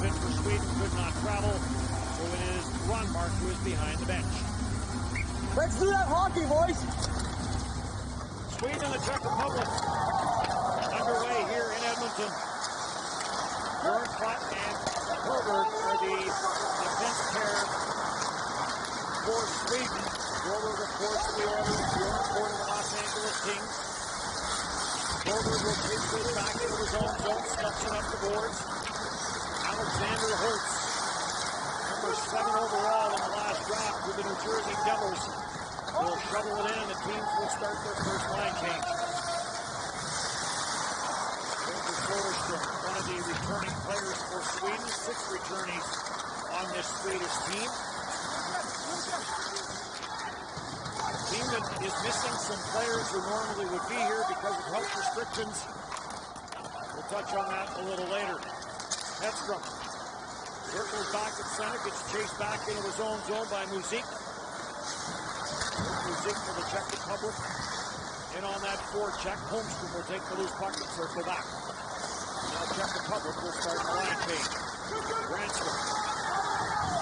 substitute in for Sweden could not travel, so it is Ronmark who is behind the bench. Let's do that hockey, boys. Sweden and the Czech Republic underway here in Edmonton. Bjornfot and Holberg are the defense pair for Sweden. Holberg, of course, the Oilers, Bjornfot of the Los Angeles Kings. Holberg will take this back into his own zone, steps it up the boards. Alexander Holtz, number 7 overall in the last draft with the New Jersey Devils, will shovel it in and the teams will start their first line change. Soderstrom, one of the returning players for Sweden, 6 returnees on this Swedish team. A team that is missing some players who normally would be here because of health restrictions. We'll touch on that a little later. Hedstrom circles back at center, gets chased back into his own zone by Muzik. Muzik for the Czech Republic. In on that forecheck, Holmstrom will take the loose puck and circle back. Now Czech Republic will start the line change. Granstrom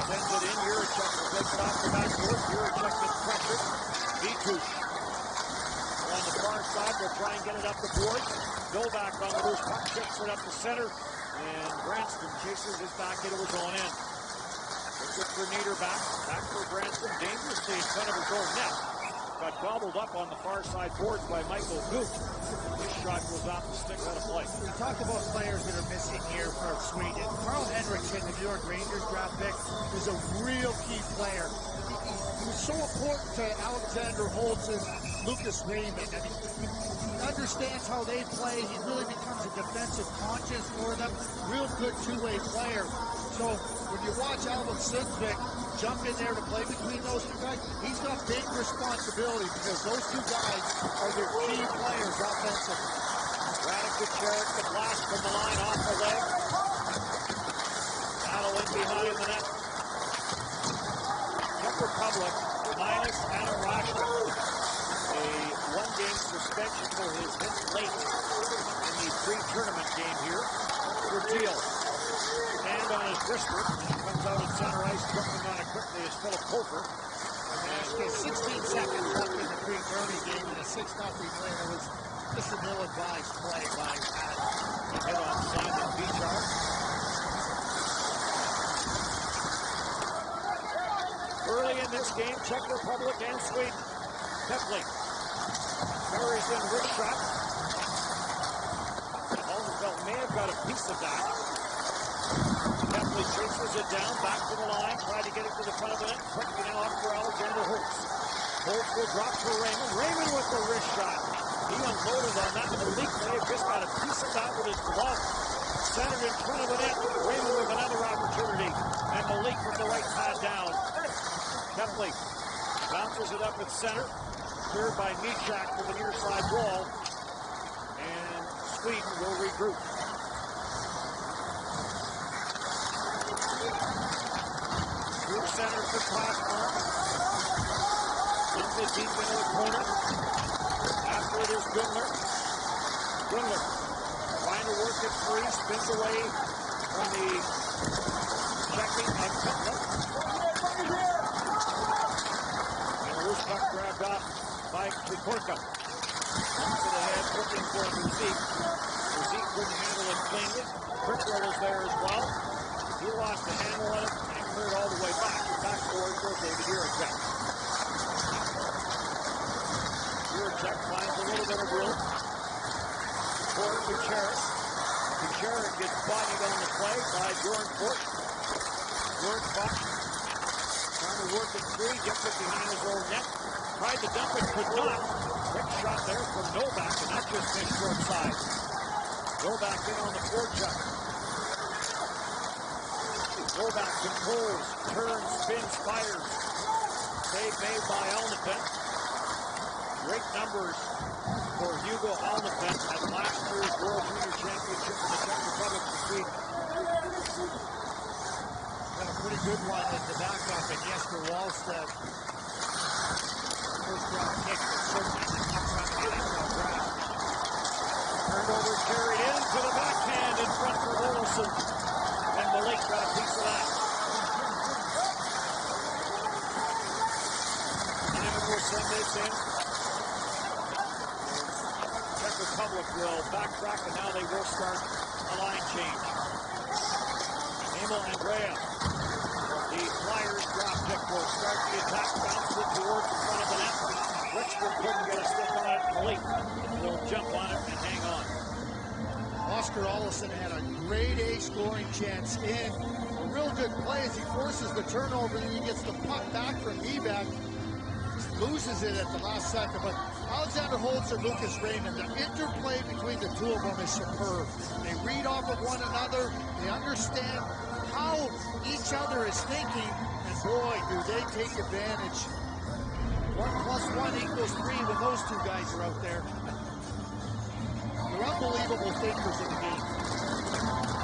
sends it in. Juracek will take it off the backboard. Juracek gets pressured. Vitush on the far side will try and get it up the board. Novak on the loose puck, shifts it up the center. And Granstrom chases it back into his own end. Good for Niederbach. Back for Granstrom. Dangerously in front of his own net. Got gobbled up on the far side boards by Michael Goot. His shot goes off the stick out of play. We talked about players that are missing here for Sweden. Carl Henriksson, the New York Rangers draft pick, is a real key player. He was so important to Alexander Holtz and Lucas Raymond. I mean, he understands how they play. He really becomes a defensive conscience for them. Real good two-way player. So when you watch Albin Sundvik jump in there to play between those two guys, he's got big responsibility because those two guys are their key players offensively. Radek Kucherov, the blast from the line off the leg. Battle in behind the net. Czech Republic minus Adam Rashnik. A one-game suspension for his hit late in the pre-tournament game here for Teal. Hand on his wrister. Comes out at center ice, jumping on it quickly is Philip Hofer. And 16 seconds left in the pre-tournament game in a 6-0 play. It was just an ill-advised play by Adam. Hit on Simon Bichar. Early in this game, Czech Republic and Sweden. Kepley carries in wrist shot. Aldenfeld may have got a piece of that. Kepley chases it down, back to the line, tried to get it to the front of the net. Quickly now up for Alexander Holtz. Holtz will drop for Raymond. Raymond with the wrist shot. He unloaded on that. Malik may have just got a piece of that with his glove. Centered in front of the net. Raymond with another opportunity. And Malik with the right side down. Kepley bounces it up at center. Cleared by Michak for the near side wall. And Sweden will regroup. Through center for Klossner. Into deep into the corner. After it is Gunler. Gunler trying to work it free. Spins away from the checking of Cutler. And a loose puck grabbed off by Kikorka. Comes to the head, looking for Muzik. Muzik couldn't handle it cleanly. Prickler was there as well. He lost the handle on it and cleared all the way back. Back forward goes David Juracek. Juracek finds a little bit of room for Kucherov. Kucherov gets bodied on the play by Bjornfot. Bjornfot trying to work it free, gets it behind his own net. Tried to dump it, could not. Quick shot there from Novak, and that just missed short side. Novak in on the forecheck. Novak controls, turns, spins, fires. Save made by Alnefelt. Great numbers for Hugo Alnefelt at last year's World Junior Championship in the Czech Republic for Sweden. Got a pretty good one at the backup, and Jesper Wallstedt. First round kick, but certainly the upcoming NFL draft. Turned over, carried in to the backhand in front for Olsen. And Malik got a in. Czech Republic will backtrack, and now they will start a line change. Emil Andrea, the Flyers drop kick, will start the attack, bounce it towards the front of the net. Richmond couldn't get a stick on it. Malik will jump on it and hang on. Oscar Allison had a grade A scoring chance in. A real good play as he forces the turnover, and he gets the puck back from Evac. Loses it at the last second, but Alexander Holtz and Lucas Raymond, the interplay between the two of them is superb. They read off of one another, they understand how each other is thinking, and boy, do they take advantage. 1 + 1 = 3 when those two guys are out there. They're unbelievable thinkers in the game.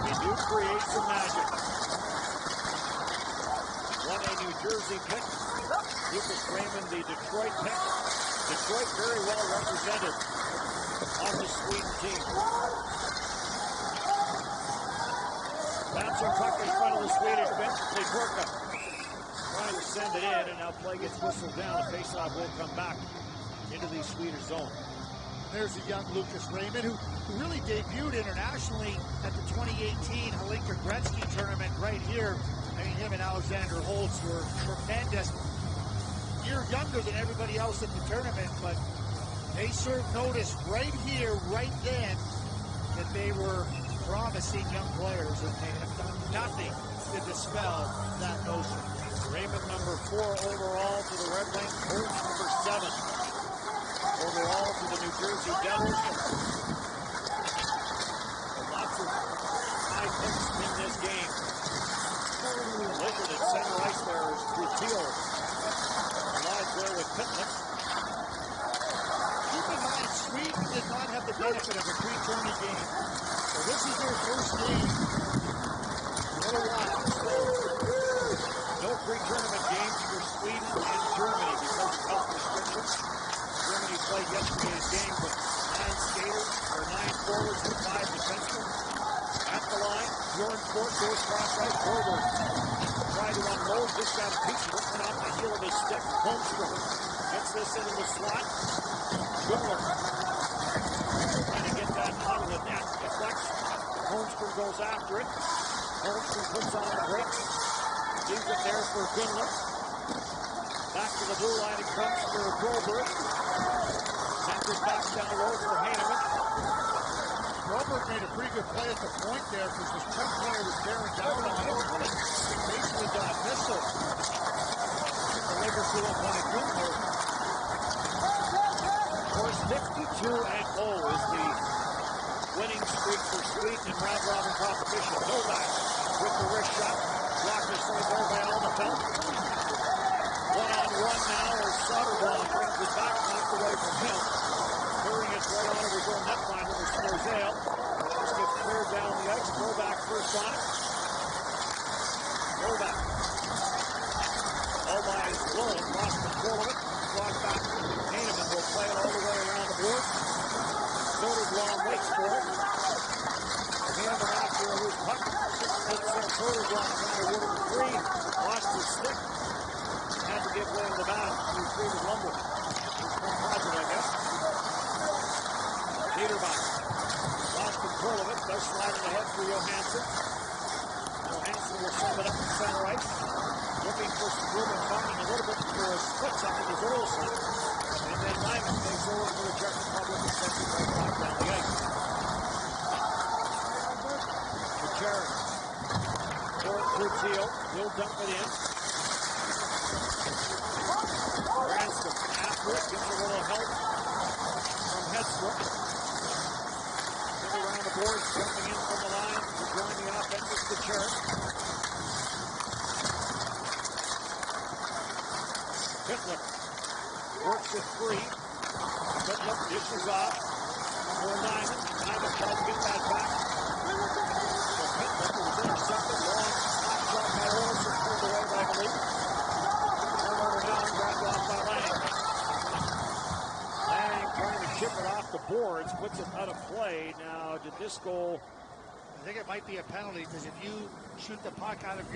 They do create some magic. One a New Jersey pick. Lucas Raymond, the Detroit pick. Detroit very well represented on the Sweden team. Bouncing puck in front of the Swedish bench. Ligorka trying to send it in, and now play gets whistled down. The faceoff will come back into the Swedish zone. There's a young Lucas Raymond who really debuted internationally at the 2018 Halinka Gretzky tournament right here. I mean, him and Alexander Holtz were tremendous. You're younger than everybody else in the tournament, but they served notice right here, right then, that they were promising young players, and they have done nothing to dispel that notion. Raymond, number 4 overall to the Red Wings. Holtz, number 7 overall to the New Jersey Devils. Lots of high picks in this game. Lizard at center ice there is Trujillo. Live there with Pitlick. Keep in mind, Sweden did not have the benefit of a pre-tourney game. So this is their first game. What a while. No pre-tournament games for Sweden and Germany because of health restrictions. Germany played yesterday's game with 9 skaters, or 9 forwards and 5 defensemen. At the line, Bjorn Fort goes cross-ice forward. Tried to unload, just got a piece of it, went off the heel of his stick. Holmstrom gets this into the slot. Goalie trying to get that out of the net. Deflects. Holmstrom goes after it. Holmstrom puts on the brakes. Leaves it there for Gunler. Back to the blue line it comes for Goldberg. Sends it back down low for Heineman. Goldberg made a pretty good play at the point there because this Czech player was bearing down on him. Basically got a missile. Delivered to him by Gunler. Of course, 52-0 is the winning streak for Sweden in round-robin competition. Novak with the wrist shot. Blocker saved there by Almefeld. One-on-one now as Soderblom brings it back, knocked away from him. Clearing it right out of his own net line with Smorzale. Just gets cleared down the ice. Novak first on it. Novak. All by his blown. Lost control of it. Brought back. Heineman will play it all the way around the board. Soderblom waits for it. Heineman after a loose puck. 6'6" Soderblom trying to win it free. Lost his stick. Had to give way to the battle. He was free to lumber. Project, I guess. Niederbach lost control of it. Does slide it ahead for Johansson. Johansson will sum it up in center ice. Looking for some room and finding a little bit for a splits up in his Olsen. And then Lyman takes over for the Czech Republic and sends it right back down the ice. Kucherov. For Trujillo. He'll dump it in. Branscombe after it. Gets a little help from Hedstrom. Around the boards, jumping in from the line to join the offense is Kucherov. Pitlick works it free. Pitlick dishes off for Nyman. Nyman tries to get that back. So Pitlick was intercepted. Long shot by Olsen, turned away by Malik. Turnover now, grabbed off by Lang. Lang trying to chip it off the boards, puts it out of play. Now, did this goal? I think it might be a penalty because if you shoot the puck out of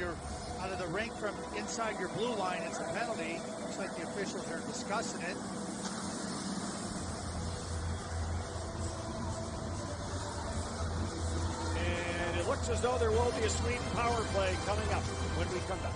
the rink from inside your blue line, it's a penalty. Looks like the officials are discussing it. looks as though there will be a Sweden power play coming up when we come back.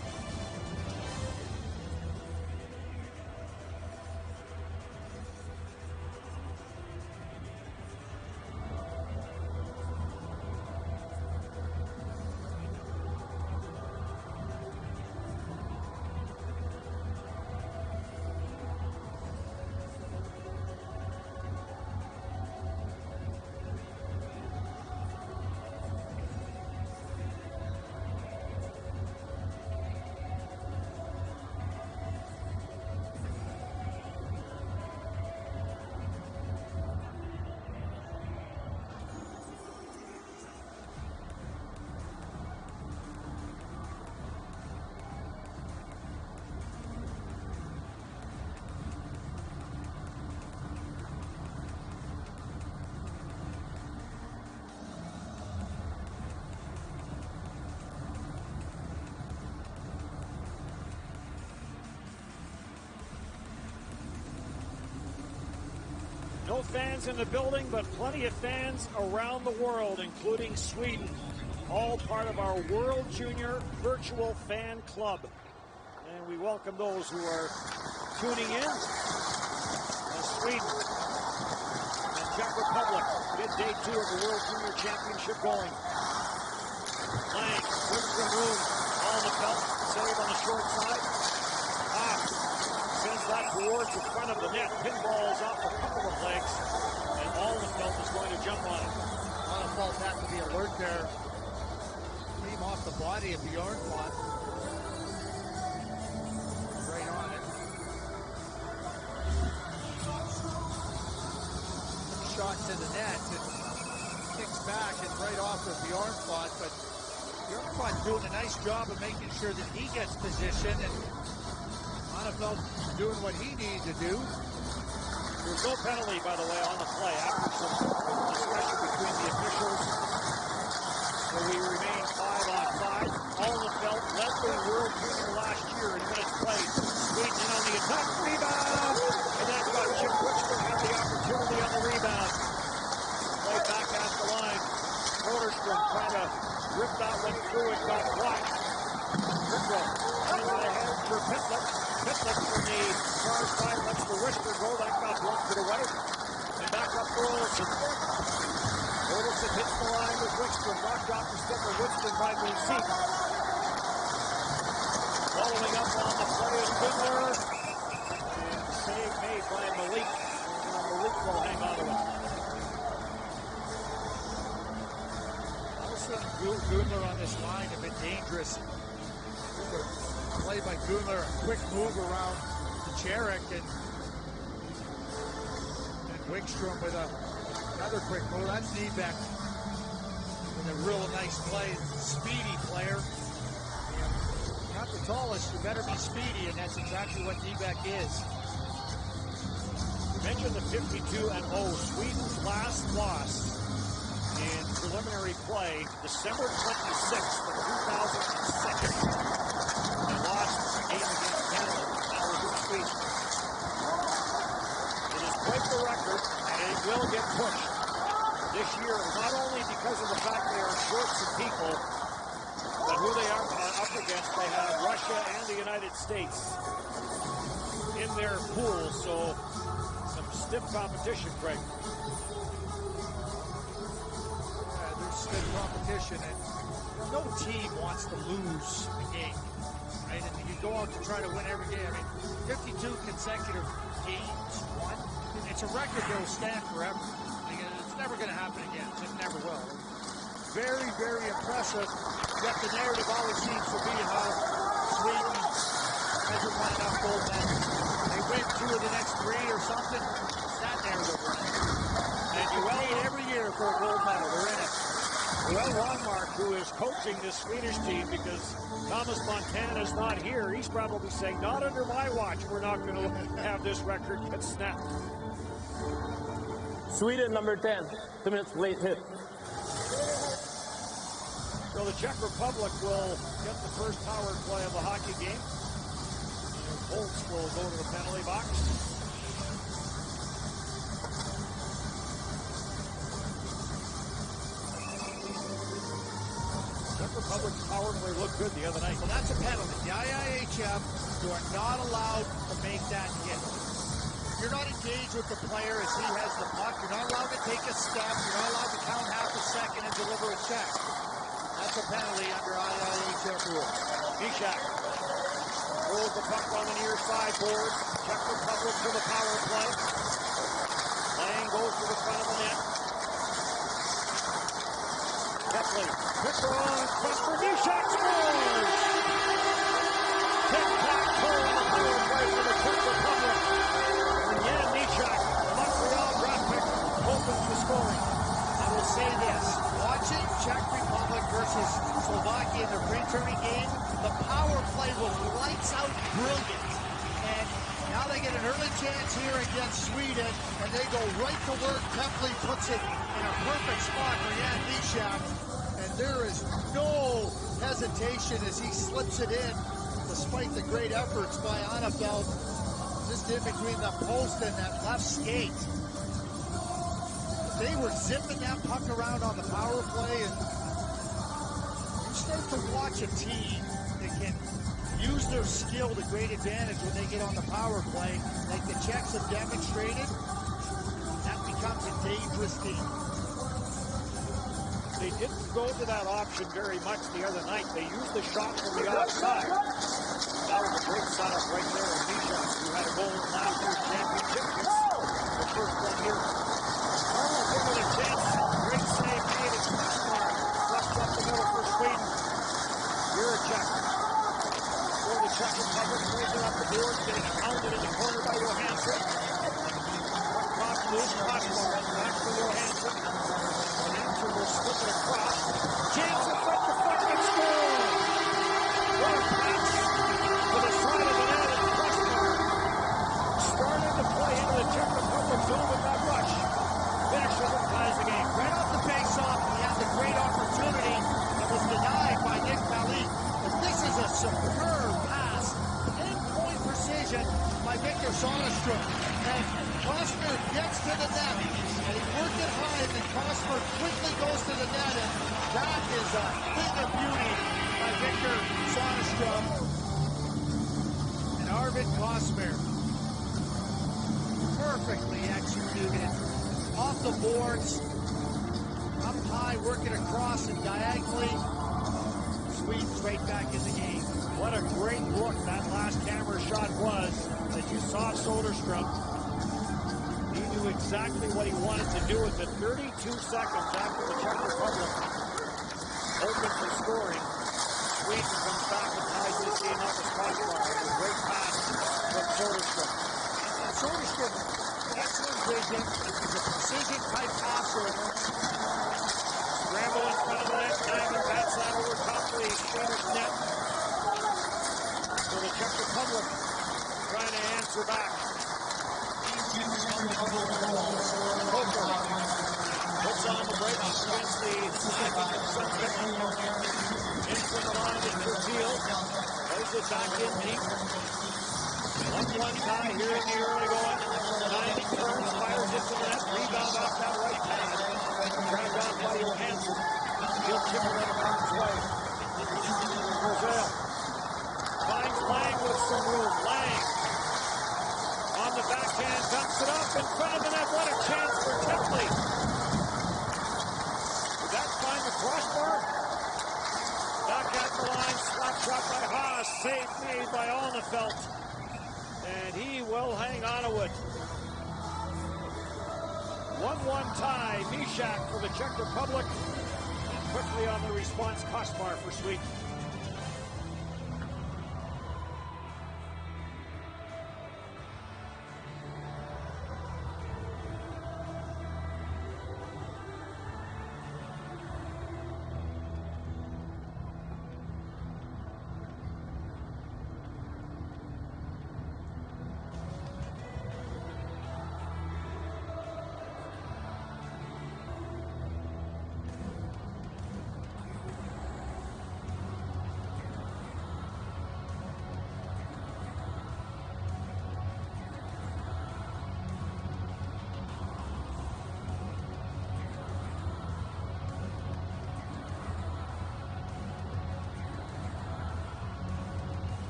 No fans in the building, but plenty of fans around the world, including Sweden. All part of our World Junior Virtual Fan Club. And we welcome those who are tuning in. Sweden and Czech Republic, mid-day 2 of the World Junior Championship going. Lang, Winston Room, all the belt, save on the short side. Sends that towards the front of the net. Pinballs off a couple of legs, and Aldenfelt is going to jump on it. Aldenfelt has to be alert there. Came off the body of the Bjornfot. Right on it. Shot to the net and kicks back and right off of the Bjornfot, but Bjornfot's doing a nice job of making sure that he gets position, and Aldenfelt doing what he needs to do. There's no penalty, by the way, on the play after some discussion between the officials. So we remain 5-on-5. Aldenfelt led the World Junior last year in minutes played. Sweden in on the attack, rebound, and that's got Chip Wichler had the opportunity on the rebound. Play back at the line. Soderstrom trying to rip that one through. It got blocked. Wichler into the head for Pitlick. Pitlick from the far side lets the Wichler go. That got blocked away. And back up for Olsen. Olsen hits the line with Wickstrom. Knocked off the stick of Wickstrom by Museet. Following up on the play is Goodler. And save made by Malik. And Malik will hang on to it. Also, Goodler on this line have been dangerous. Play by Goodler, a quick move around to Cherek, and Wickstrom with another quick move. That's Niebeck with a real nice play. Speedy player. Not the tallest, you better be speedy, and that's exactly what Niebeck is. You mentioned the 52-0, Sweden's last loss in preliminary play, December 26th of 2006. They lost the game against Canada. Now we're in Sweden. It has quite the record, and it will get pushed this year, not only because of the fact they are short some people, but who they are up against. They have Russia and the United States in their pool, so some stiff competition, Craig. There's stiff competition, and no team wants to lose a game. Right? And you go out to try to win every game. I mean, 52 consecutive games won. It's a record that will stand forever. It's never going to happen again. It never will. Very, very impressive. Yet the narrative always seems to be how Sweden hasn't won enough gold medals. They win 2 of the next 3 or something. It's that narrative. And you wait every year for a gold medal. They're in it. Well, Ronmark, who is coaching this Swedish team because Thomas Montana's not here, he's probably saying, not under my watch, we're not going to have this record get snapped. Sweden, number 10. 2 minutes late hit. So the Czech Republic will get the first power play of the hockey game. Holtz will go to the penalty box. Czech Republic's power play looked good the other night. So that's a penalty. The IIHF, you are not allowed to make that hit. You're not engaged with the player as he has the puck. You're not allowed to take a step. You're not allowed to count half a second and deliver a check. That's a penalty under IIHF rules. Mishak rolls the puck on the near sideboard. Czech Republic to the power play. Lang goes to the front of the net. Kepley, picker on front for Mishak, scores! Tic-tac-toe on the power play for the Czech Republic. And Jan Mishak, Montreal draft pick, opens the scoring. I will say this, watching Czech Republic versus Slovakia in the pre-tourney game, the power play was lights out brilliant. And now they get an early chance here against Sweden, and they go right to work. Kepley puts it in a perfect spot for Jan Mishak, and there is no hesitation as he slips it in, despite the great efforts by Annefeld, just in between the post and that left skate. They were zipping that puck around on the power play, and you start to watch a team that can use their skill to great advantage when they get on the power play, like the Czechs have demonstrated. That becomes a dangerous team. They didn't go to that option very much the other night. They used the shot from the outside. That was a great setup right there of Mishak, who had a goal in last year's championship. The first one here. Carl given a chance. Great save made it. Flushed up the middle for Sweden. Juracek. For the Czech Republic, plays it up the board, getting it pounded in the corner by Johansson. Cross loose, Kosmar, back for Johansson. Johansson will slip it across. Chance in front to front and score! What a pass to the side of the net, and Kosmar started to play into the Czech Republic zone with that rush. Finishes and ties the game. Right off the face-off, he had the great opportunity that was denied by Nick Pelly. But this is a superb pass, pinpoint precision by Victor Soderstrom. And Kosmar gets to the net, and he worked it high, and then Kosmar quickly goes to the net, and that is a thing of beauty by Victor Soderstrom. And Arvid Kosmar, perfectly executed, off the boards, up high, working across and diagonally. Sweden's right back in the game. What a great look that last camera shot was. As you saw Soderstrom, he knew exactly what he wanted to do with it. 32 seconds after the Czech Republic opens the scoring, Sweden comes back and ties this game up as Kosmar. A great pass from Soderstrom. And Soderstrom, excellent vision. He's a precision-type passer. Scramble in front of the net. Diamond bats that over top of the Swedish net. So the Czech Republic trying to answer back. Coker puts on the brakes against the sliding of Sunset. In from the line is Fertil. Plays it back in deep. 1-1 tie here in the early going. 90 turns, fires it to the net. Rebound off that right pad. Dragged on by Johansson. He'll chip it right across his way. Brazil finds Lang with some room. Lang on the backhand, dumps it up in front of the net. What a chance for Kepley. Did that find the crossbar? Back at the line, slap shot by Haas. Save made by Alnefelt. And he will hang on to it. 1-1 tie. Mishak for the Czech Republic. And quickly on the response, Kosmar for Sweden.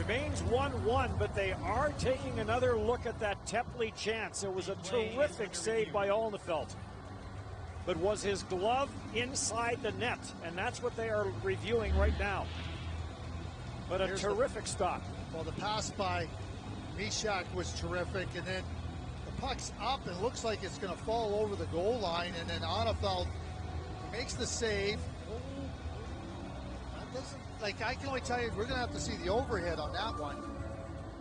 remains 1-1, but they are taking another look at that Tepley chance. It was a terrific save by Alnefelt. But was his glove inside the net? And that's what they are reviewing right now. But a terrific stop. Well, the pass by Mishak was terrific, and then the puck's up and it looks like it's going to fall over the goal line, and then Alnefelt makes the save. That doesn't, like, I can only tell you, we're going to have to see the overhead on that one.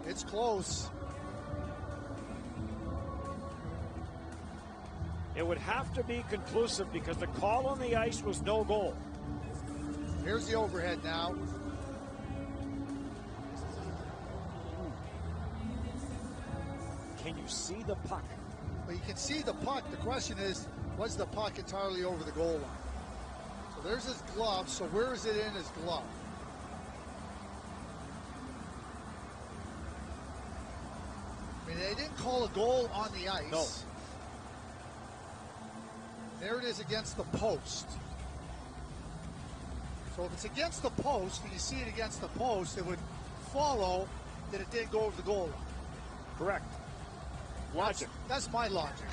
It's close. It would have to be conclusive because the call on the ice was no goal. Here's the overhead now. Can you see the puck? Well, you can see the puck. The question is, was the puck entirely over the goal line? So there's his glove. So where is it in his glove? I mean, they didn't call a goal on the ice. No. There it is against the post. So if it's against the post, and you see it against the post, it would follow that it didn't go over the goal line. Correct. Logic. That's my logic.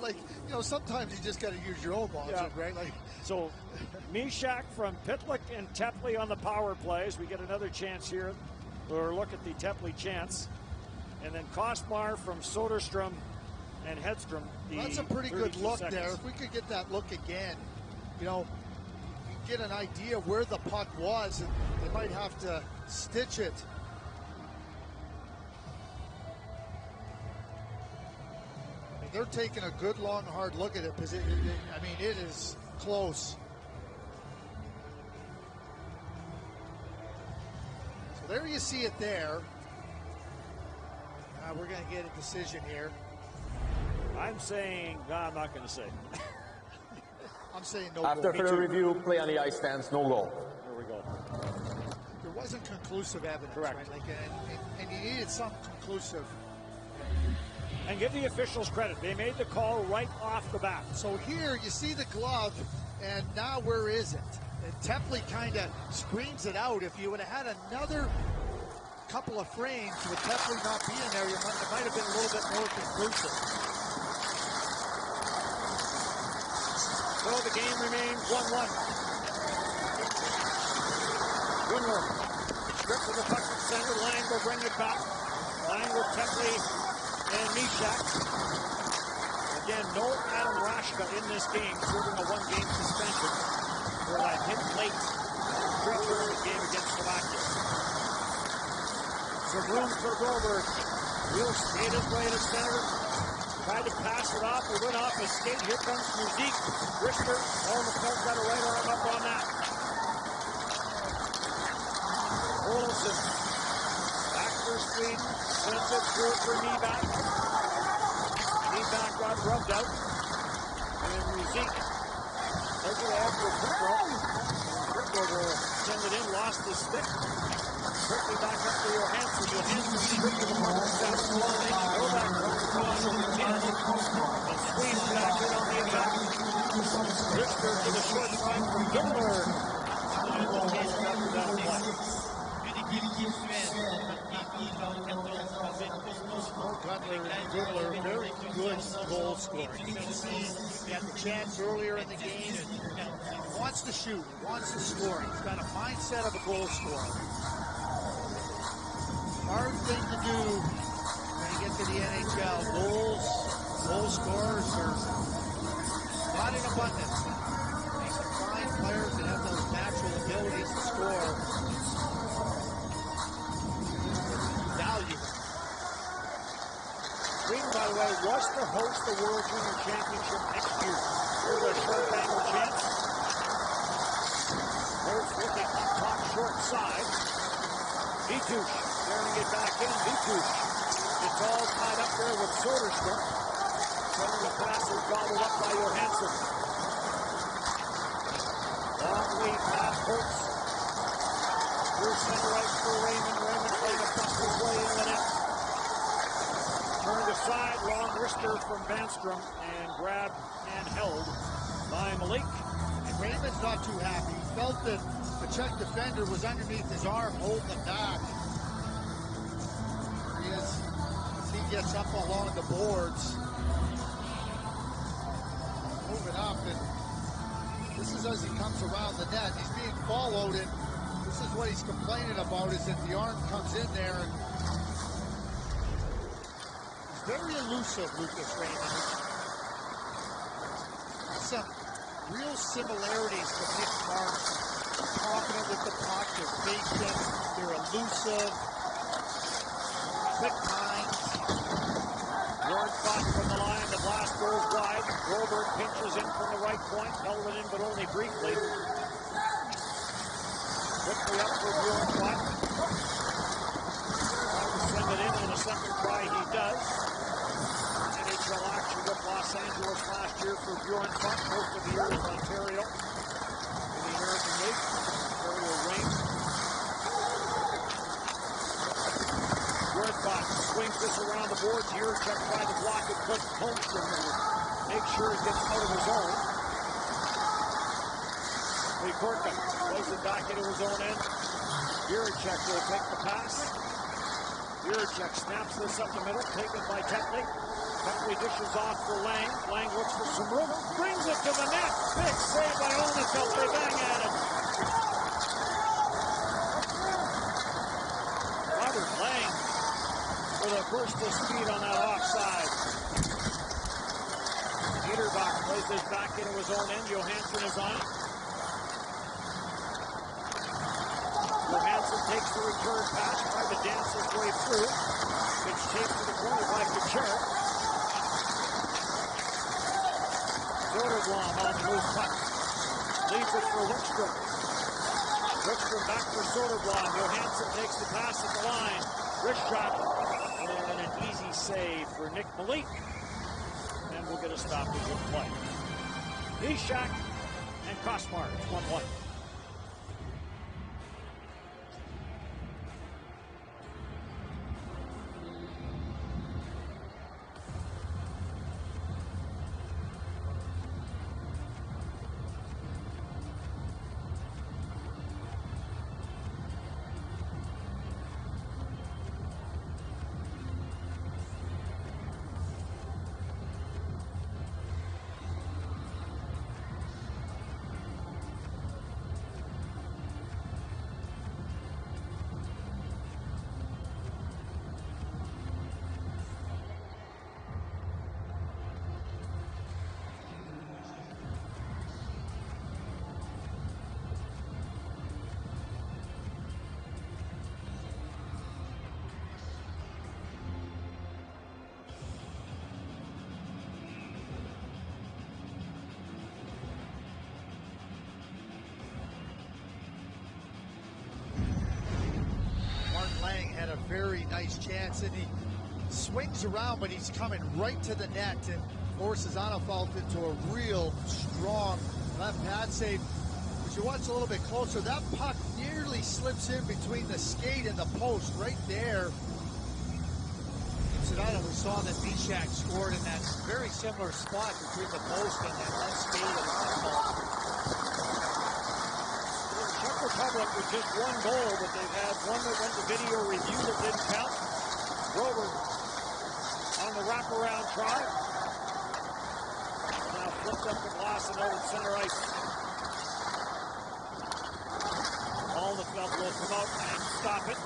Like, you know, sometimes you just got to use your own logic, right? Like, so Mishak from Pitlick and Tepley on the power plays. We get another chance here. We'll look at the Tepley chance. And then Kostmar from Soderstrom and Hedstrom. That's a pretty good look there. If we could get that look again, you know, you get an idea where the puck was, and they might have to stitch it. I mean, they're taking a good, long, hard look at it because I mean, it is close. So there you see it there. We're going to get a decision here. I'm saying, no, I'm not going to say. I'm saying no After goal. further review, play on the ice stands, no goal. There we go. There wasn't conclusive evidence, Correct. right? Like, and you needed some conclusive. And give the officials credit. They made the call right off the bat. So here you see the glove, and now where is it? And Tepley kind of screams it out. If you would have had another couple of frames with Tepley not being there, it might have been a little bit more conclusive. So the game remains 1-1. Winler stripped to the puck at center. Lang will bring it back. Lang with Tepley and Mishak. Again, no Adam Rashka in this game, serving a one-game suspension for that hit late pre-tournament game against Slovakia. So Bloom for Goldberg. He'll skate his way to center. Tried to pass it off. It went off his skate. Here comes Musique. Richter. Alnefelt got a right arm up on that. Olsen. Back for Sweden. Sends it through for Nieback. Nieback got rubbed out. And Musique. Takes it after Richter. Richter will send it in. Lost his stick. Quickly back up to Johansson. Johansson stripped to the puck. Steps along. Go back across the net. And Sweden back in on the attack. Richter to the short line from Gimler. And we'll take it after that play. Gutler and Gimler, very good goal scoring. You can see he had the chance earlier in the game. He wants to shoot, he wants to score. He's got a mindset of a goal scorer. Hard thing to do when you get to the NHL. Goal scorers are not in abundance. You can find players that have those natural abilities to score. Value. Sweden, by the way, was to host the World Junior Championship next year. Here's a short angle chance. Holtz looking up top, short side. Vitush carrying it back in. Vitush. It's all tied up there with Soderstrom. Trying the pass is gobbled up by Johansson. Long lead pass, Holtz. Through center right for Raymond. Raymond playing a bust his way in the net. Turned aside, long wrister from Vanstrom, and grabbed and held by Malik. And Raymond's not too happy. He felt that the Czech defender was underneath his arm, holding him back. There he is, as he gets up along the boards. Moving up, and this is as he comes around the net. He's being followed, and this is what he's complaining about, is that the arm comes in there, and he's very elusive, Lucas Raymond. Some real similarities to Nick Marks. Confident with the puck, they're patient, they're elusive, quick minds. Jordan Buck from the line, the blast goes wide. Robert pinches in from the right point, held it in but only briefly. Quickly up for Bjorn Buck. Trying to send it in on the second try, he does. NHL action with Los Angeles last year for Bjorn Buck, most of the year with Ontario in the American League. Ontario Reign. Bjorn Buck swings this around the boards here, checked by the block and puts Holmstrom to make sure he gets out of his own. Korka plays it back into his own end. Jiricek will take the pass. Jiricek snaps this up the middle, taken by Tetley. Tetley dishes off for Lang. Lang looks for some room, brings it to the net. Big save by Onefeld. They bang at it. Robert Lang with a burst of speed on that offside. Niederbach plays this back into his own end. Johansson is on it. Johansson takes the return pass, tried to dance his way through. It's taped to the corner by Kucherov. Soderblom on the loose puck. Leaves it for Wickstrom. Wickstrom back for Soderblom. Johansson takes the pass at the line. Wrist shot. And an easy save for Nick Malik. And we'll get a stoppage of play. Ishak and Kosmar. It's 1-1. Had a very nice chance, and he swings around, but he's coming right to the net and forces Onefeld into a real strong left pad save. As you watch a little bit closer, that puck nearly slips in between the skate and the post right there. Sedano, we saw that Ishak scored in that very similar spot between the post and that left skate of Onefeld. Czech Republic with just one goal, but they've had one that went to video review that didn't count. Grover on the wraparound try. Now flipped up the glass and out at center ice. Alnefeld will come out and stop it.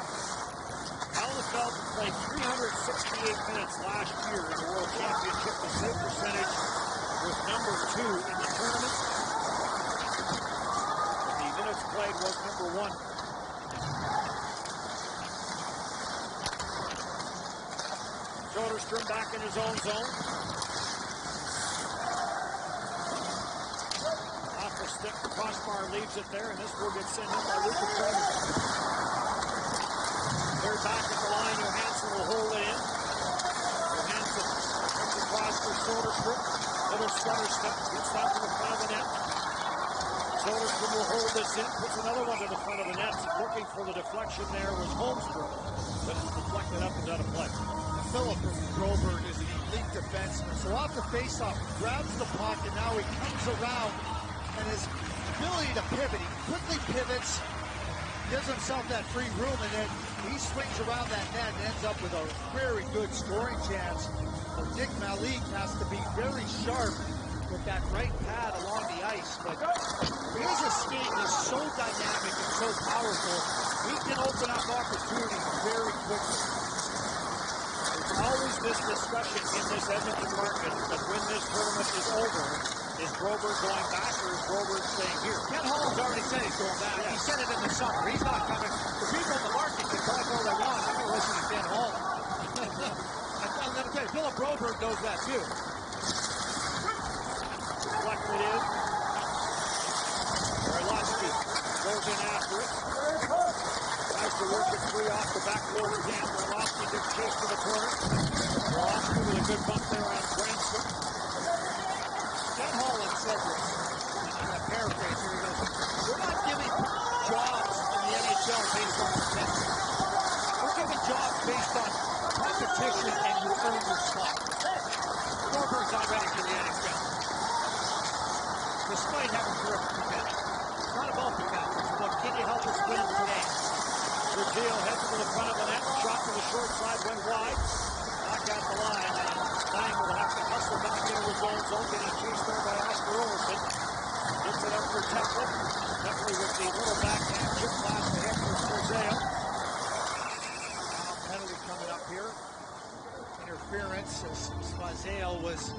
Alnefeld played 368 minutes last year in the World Championship. The save percentage was number 2 in the tournament. Played was number 1. Soderstrom back in his own zone. Off the stick, Kosmar leaves it there, and this will get sent in by Lucas Raymond. They're back at the line. Johansson will hold it in. Johansson comes across for Soderstrom. Little stutter step, gets down to the front of the net. Soderstrom will hold this in, puts another one to the front of the net. Looking for the deflection there was Holmstrom, but it's deflected up and out of play. Philip Grover is an elite defenseman. So off the faceoff, grabs the puck, and now he comes around and is ability to pivot. He quickly pivots, gives himself that free room, and then he swings around that net and ends up with a very good scoring chance. So Dick Malik has to be very sharp with that right pad along the ice. But his escape is so dynamic and so powerful, he can open up opportunities very quickly. There's always this discussion in this Edmonton market that when this tournament is over, is Broberg going back or is Broberg staying here? Ken Holland's already said he's going back. Yeah. He said it in the summer. He's not coming. The people in the market can talk all they want. I'm going to listen to Ken Holland. I'm going to tell you, Philip Broberg knows that too. Deflected in. Orlowski goes in after it. Tries to work it free off the backboard again. Orlowski gets chased to the corner. Orlowski with a good bump there on Branston. Ken Holland said this, and I'm going to paraphrase here. He goes, we're not giving jobs in the NHL based on potential. We're giving jobs based on competition and you earn your spot. Broberg's not ready for the NHL. Despite having terrific potential. It's not about potential. It's about can you help us win today? Brazil heads to the front of the net. Shot to the short side, went wide. Knocked out the line. Stein will have to hustle back into his own zone. Getting chased there by Oscar Olsen. Gets it up for Teflin. Teflin with the little backhand chip pass ahead for Scorzale. Penalty coming up here. Interference as Scorzale was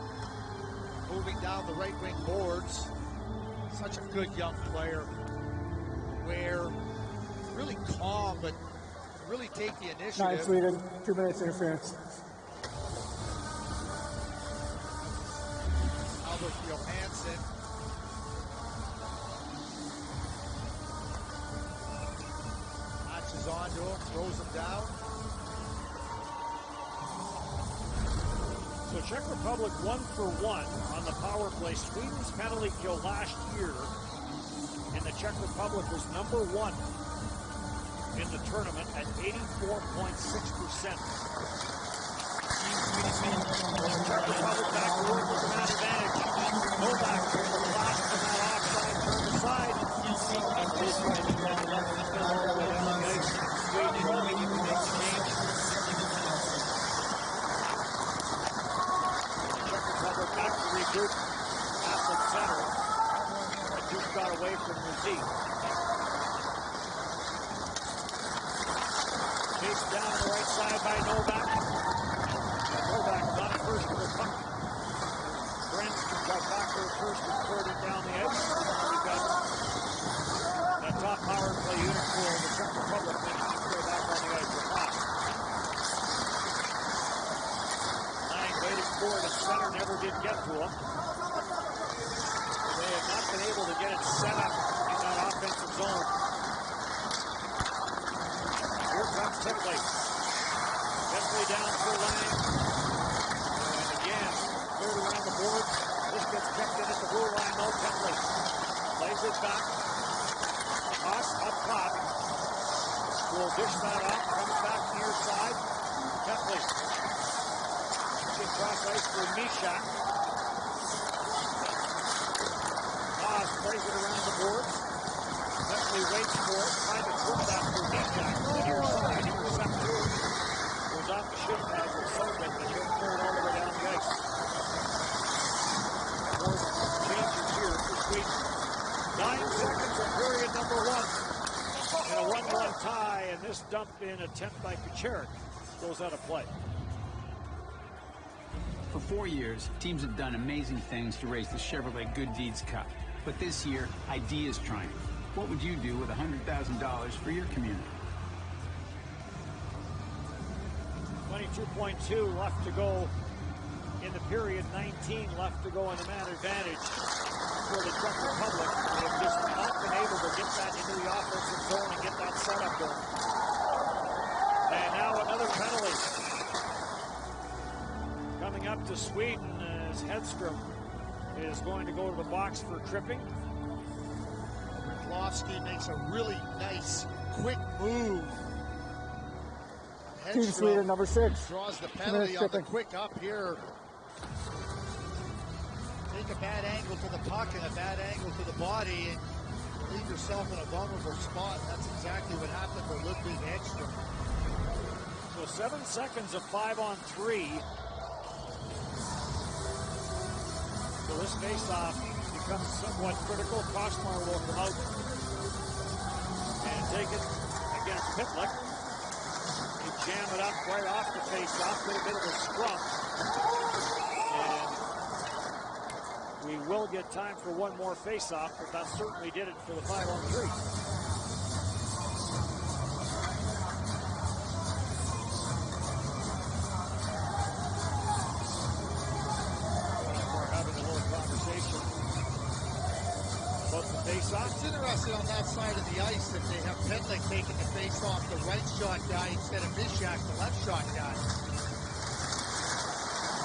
moving down the right wing boards. Such a good young player. Where really calm, but really take the initiative. 9 Sweden, 2 minutes interference. Albert Johansson. Latches onto him, throws him down. So Czech Republic 1 for 1 on the power play. Sweden's penalty kill last year in the Czech Republic was number 1 in the tournament at 84.6%. Czech Republic back to work with an advantage. Novak to the last from that offside, turned aside. Sweden trying to make the change. Czech Republic back to regroup. Pass at center. That just got away from Muzik. Chased down on the right side by Novak. Novak got it first with the puck. Branston got back there first and cleared it down the edge. We got that top power play unit for the Czech Republic. Then clear back on the ice with Haas. Lang waited for it. The center never did get to him. They have not been able to get it set up in that offensive zone. Here comes Tipley. Tipley down for Lang. And again, cleared around the board. This gets kept in at the blue line, though. Tipley plays it back. Haas up top. Will dish that off. Comes back near side. Tipley. Cross ice for Mishak. Haas plays it around the boards. Tipley waits for it. Trying to flip that for Mishak. Near side. Intercepted. Goes off the shin pad for Soviet. And he'll clear it all the way down the ice. More changes here for Sweden. 9 seconds of period number 1. And a 1-1 tie. And this dump-in attempt by Kucherik goes out of play. For 4 years, teams have done amazing things to raise the Chevrolet Good Deeds Cup. But this year, ideas triumph. What would you do with $100,000 for your community? 22.2 left to go in the period. 19 left to go in the man advantage for the Czech Republic. They have just not been able to get that into the offensive zone and get that setup going. And now another penalty. Coming up to Sweden as Hedstrom is going to go to the box for tripping. Orlowski makes a really nice, quick move. Team Sweden, number 6. Draws the penalty on the quick up here. Take a bad angle to the puck and a bad angle to the body. And leave yourself in a vulnerable spot. That's exactly what happened to Ludwig Ekstrom. So 7 seconds of 5-on-3. So this face-off becomes somewhat critical. Kosmar will come out and take it against Pitlick. They jam it up right off the face-off, get a bit of a scrum. And we will get time for one more face-off, but that certainly did it for the 5-on-3. It's interesting on that side of the ice that they have Pitlick taking the face off the right shot guy instead of Mishak, the left shot guy.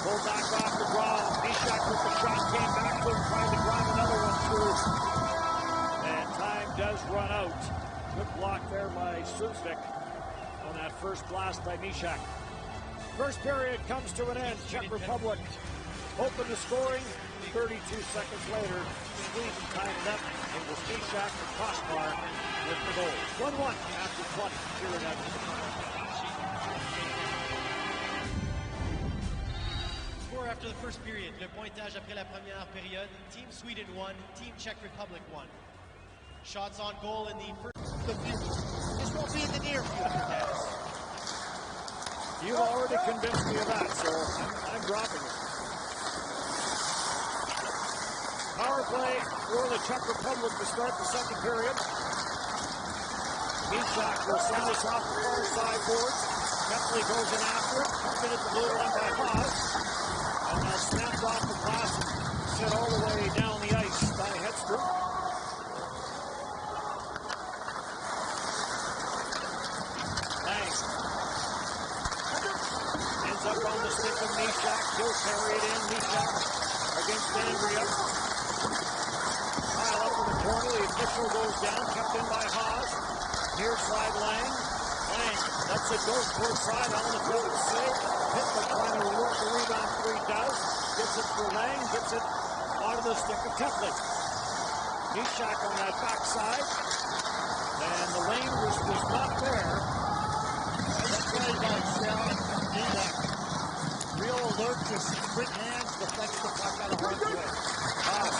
Pulled back off the draw. Mishak with the shot, came back to him, trying to drive another one through. And time does run out. Good block there by Suzvik on that first blast by Mishak. First period comes to an end. Czech Republic open the scoring. 32 seconds later, Sweden tied it up. It was Mishak and Kosmar with the goal. 1-1 after 20 here in Edmonton. Score after the first period. Le pointage après la première période. Team Sweden 1, Team Czech Republic 1. Shots on goal in the first. This won't be in the near future, Dennis. You've already convinced me of that, so I'm dropping it. Power play for the Czech Republic to start the second period. Mishak will send this off the far side boards. Kepley goes in after it. Pumped it at the blue line by Haas. And now snapped off the glass and sent all the way down the ice by Hedstrom. Thanks. Ends up on the stick of Mishak. He'll carry it in. Mishak against Andrea. Pile up in the corner. The official goes down. Kept in by Haas. Near side Lang. Lang lets it go toward side on the field to save. Pitlick trying to work the rebound three does. Gets it for Lang. Gets it out of the stick of Kepley. Mishak on that backside. And the lane was not there. That play by Shell and Mishak. Real alert to see quick hands deflects the puck out of harm's way. Haas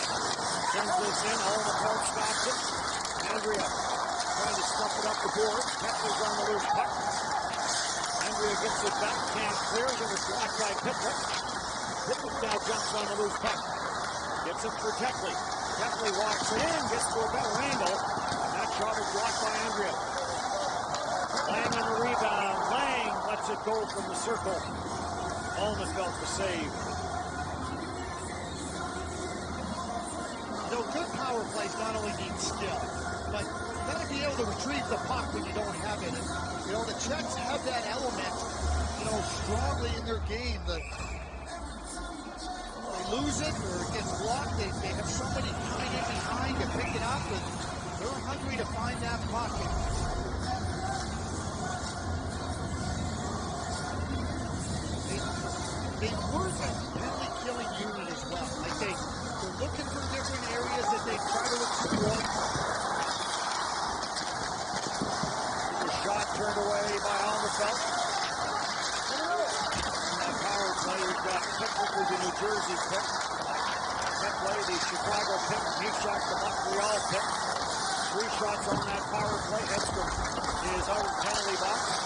sends this in. All the court stops it. Andrea trying to stuff it up the board. Kepley's on the loose puck. Andrea gets it back. Can't clear. It was blocked by Pitlick. Pitlick now jumps on the loose puck. Gets it for Kepley. Kepley walks it in. Gets to a better angle. And that shot is blocked by Andrea. Lang on the rebound. Lang lets it go from the circle. Alnefelt the save. You know, good power plays not only need skill, but you got to be able to retrieve the puck when you don't have it. And, you know, the Czechs have that element, you know, strongly in their game. They lose it or it gets blocked. They have somebody coming in behind to pick it up, and they're hungry to find that puck. They work a penalty killing unit as well. Like they're looking for different areas that they try to explore. The shot turned away by Alnefelt. That power play, we've got Pitlick with the New Jersey pick. Kepley, the Chicago pick. Mishak, the Montreal pick. 3 shots on that power play. Hedstrom is out of the penalty box.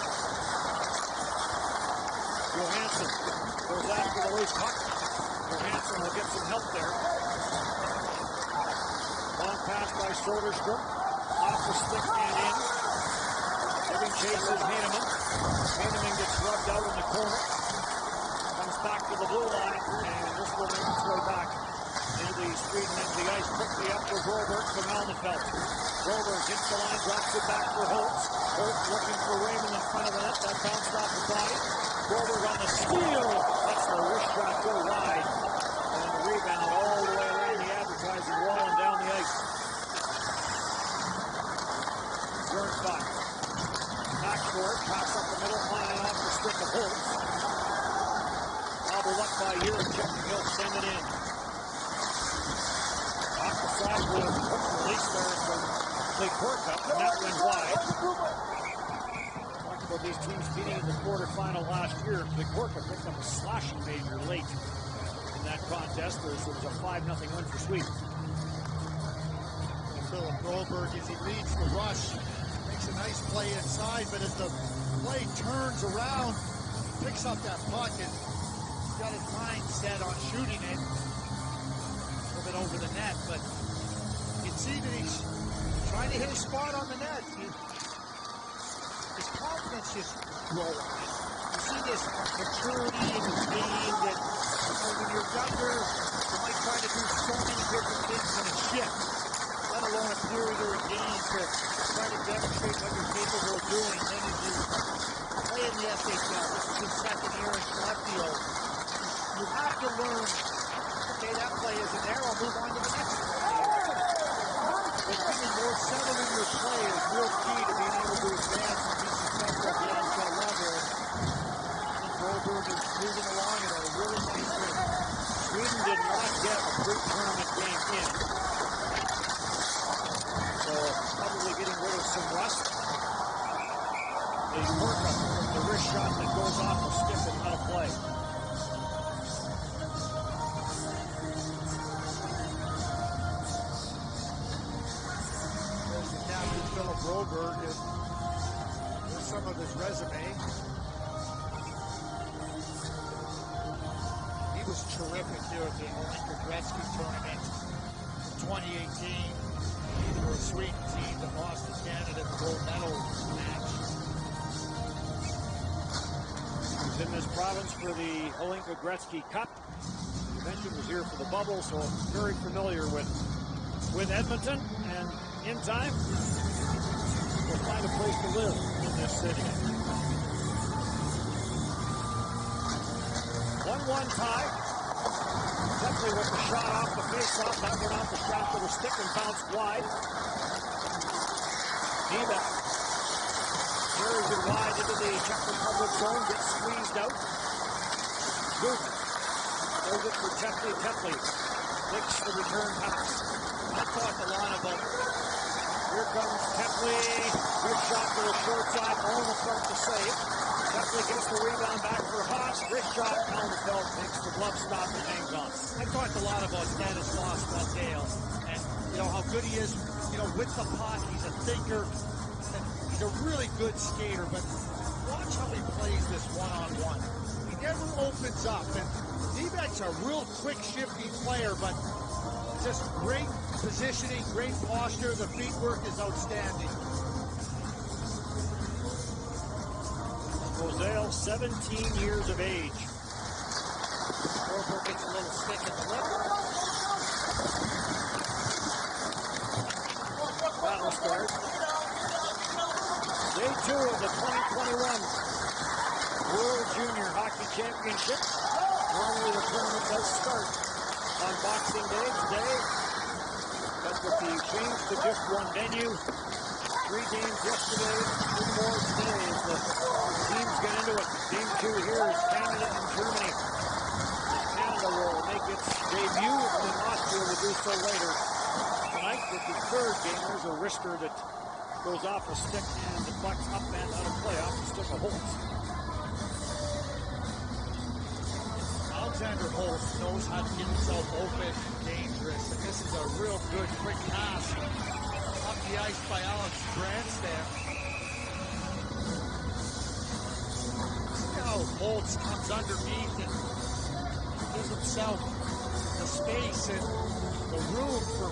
Johansson goes after the loose puck. Johansson will get some help there. Long pass by Soderstrom. Off the stick and in. Giving chase is Heineman. Heineman gets rubbed out in the corner. Comes back to the blue line. And this will make its way back into the Sweden into the ice. Quickly up for Broberg from Alnefelt. Broberg hits the line, drops it back for Holtz. Holtz looking for Raymond in front of the net. That bounced off the body. Broberg on the steal. That's the wrist shot go wide. And the rebound all the way around the advertising wall and down the ice. Bjornbach. Back for it. Pass up the middle line off the stick of Holtz. Bobbled up by Juracek. He'll send it in. Off the sideboard. Quick release there from Korka, and that went wide. Talked about these teams meeting in the quarterfinal last year. Korka picked up a slashing major late in that contest. There was a 5-0 win for Sweden. Philip Broberg, as he leads the rush, makes a nice play inside, but as the play turns around, picks up that puck and he's got his mind set on shooting it a little bit over the net, but you can see that he's trying to hit a spot on the net. His confidence just growing. You see this maturity in his game that when you're younger, you might try to do so many different things in a shift, let alone a period or a game to try to demonstrate what you're capable of doing. Then as you play in the SHL, this is his second year in Sheffield, you have to learn, okay, that play isn't there, I'll move on to the next play. But getting more settled in your play is real key to being able to advance and be successful at the NHL level. And Broberg is moving along at a really nice rate. Sweden did not get a pre-tournament game in. So probably getting rid of some rust. A Korka from the wrist shot that goes off the stick and out of play. There's the captain, Philip Broberg, and there's some of his resume. He was terrific here at the Olympia Gretzky tournament in 2018. For a Sweden team that lost to Canada in the gold medal match. He was in this province for the Olympia Gretzky Cup. The convention was here for the bubble, so very familiar with Edmonton. And in time, we'll find a place to live in this city. 1-1 tie. Definitely with the shot off the face-off. That went off the shot to the stick and bounced wide. Neva carries it wide into the Czech Republic zone, gets squeezed out. Good. Throws it for Tepley. Tepley takes the return pass. I talked a lot about. Here comes Tepley. Good shot to the short side. Almost front to save. Tepley gets the rebound back for Haas. Wrist shot. Allenfeld makes the glove stop and hangs on. I talked a lot about Stanislaus Mondale and how good he is, with the puck. He's a thinker. And he's a really good skater, but watch how he plays this one-on-one. He never opens up, and D-back's a real quick, shifty player, but just great positioning, great posture. The feet work is outstanding. Rosale, 17 years of age. Broberg gets a little stick in the lip. Battle starts. Day 2 of the 2021 World Junior Hockey Championship. Normally the tournament does start on Boxing Day today, but with the change to just one venue, 3 games yesterday, 2 more today as the teams get into it. Game 2 here is Canada and Germany. Canada will make its debut, and then Austria will do so later tonight with the 3rd game. There's a wrister that goes off a stick and deflects up and out of play off the stick of Holtz. Alexander Holtz knows how to get himself open and dangerous, and this is a real good quick pass up the ice by Alex Brandstam. Now Holtz comes underneath and gives himself the space and the room for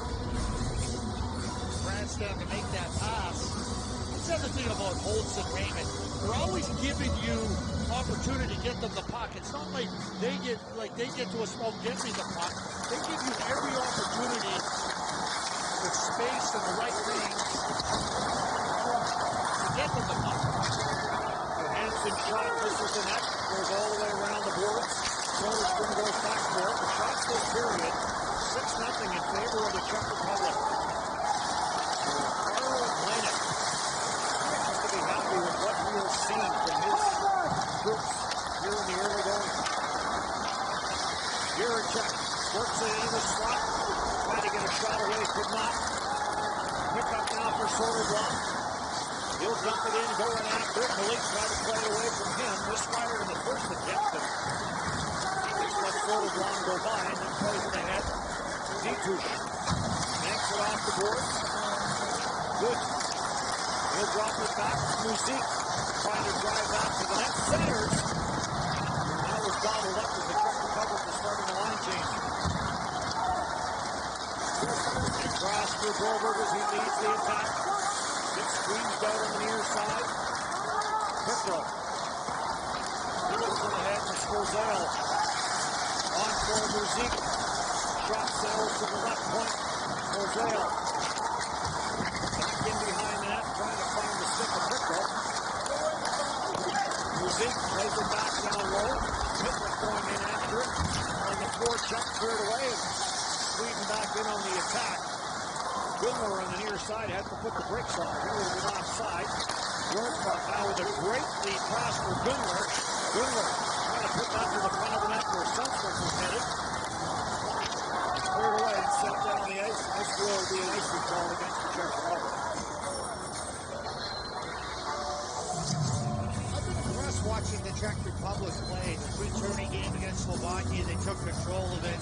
Brandstam to make that pass. That's the other thing about Holtz and Raymond. They're always giving you opportunity to get them the puck. It's not like they get to a small, get me the puck. They give you every opportunity with space and the right range to get them the puck. Johansson shot misses the net, goes all the way around the boards. Soderstrom goes back for it. The shots this period, 6-0 in favor of the Czech Republic. Carl Hlenek has to be happy with what we are seeing from his troops here in the early going. Jiricek works it into the slot, trying to get a shot away, could not. Pick up now for Soderblom. He'll dump it in, going after it. Malik tried to play it away from him. Misfired in the first attempt, but just let Soderblom go by and then plays it ahead. Dietrich yanks it off the board. Good. He'll drop it back. Music trying to drive back to the net. Centers. That was gobbled up as the Czech Republic was starting the line change. And cross for Broberg as he leads the attack. Gets squeezed out on the near side. Pickle. Nichols in ahead for Scorzale. On for Music. Shot sails to the left point. Scorzale. Back in behind that, trying to find the stick of Pickle. Music plays it back down low. Pickle going in after it. On the forecheck, cleared away. Sweden back in on the attack. Gunler on the near side had to put the brakes on. He would have been offside. Bjorkmark now with a great lead pass for Gunler. Gunler trying to put that to the front of the net where Sundsvall was headed. Cleared away and set down the ice. This will be an icing call against the Czech Republic. I've been impressed watching the Czech Republic play. The returning game against Slovakia, they took control of it.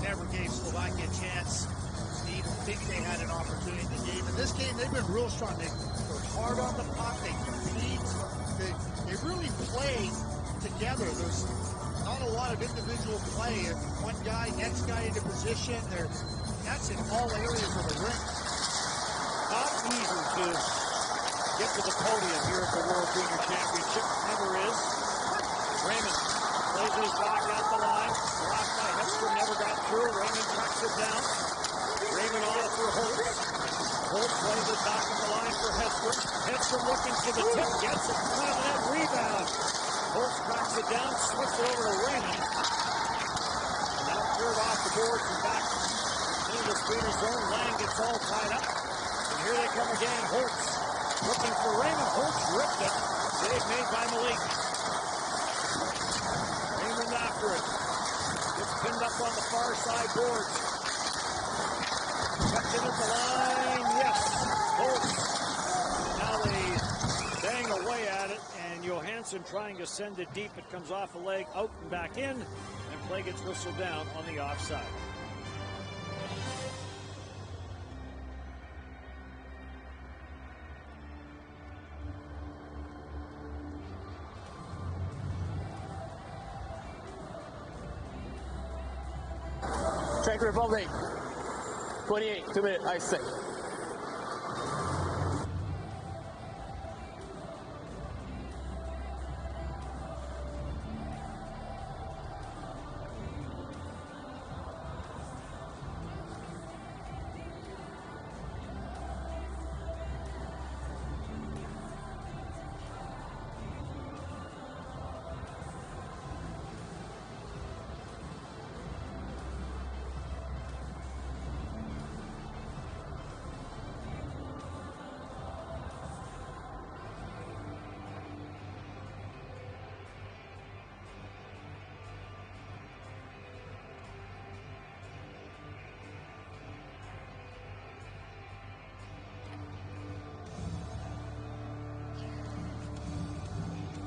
Never gave Slovakia a chance to even think they had an opportunity in the game. In this game, they've been real strong. They work hard on the puck. They compete. They really play together. There's not a lot of individual play. If one guy, next guy into position, that's in all areas of the rink. Not easy to get to the podium here at the World Junior Championship. Never is. Raymond plays his back at the line. Blocked by Hesper, never got through. Raymond tracks it down. Raymond on for Holtz. Holtz plays it back at the line for Hesper. Hesper looking for the tip, gets it, front of the net, rebound. Holtz tracks it down, slips it over to Raymond. Now cleared off the boards and back into the Swedish zone. Lang gets all tied up. And here they come again. Holtz looking for Raymond. Holtz ripped it. Save made by Malik. Raymond after it. Gets pinned up on the far side boards. Cuts it at the line. Yes. Holtz. Now they bang away at it. And Johansson trying to send it deep. It comes off a leg, out and back in. And play gets whistled down on the offside. Czech Republic, 28, 2-minute ice stick.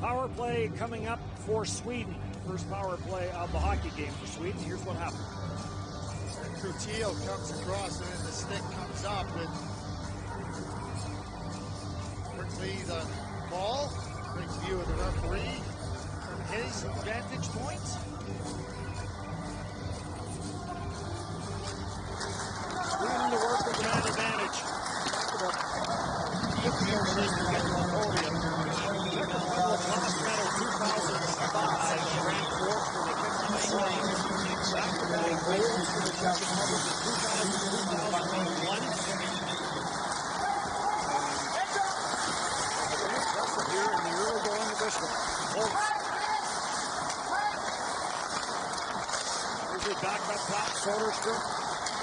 Power play coming up for Sweden. First power play of the hockey game for Sweden. Here's what happened. Trujillo comes across and then the stick comes up and quickly the ball brings view of the referee from his vantage point. Sweden to work with the man advantage. Talk about the list to get to the podium. Czech Republic last medal 2005, ranked fourth for the Czech Republic. Back-to-back goals for the Czech Republic in 2000 and 2001. Very impressive here in the early going of this one. Holtz. Here's it back up top, Soderstrom.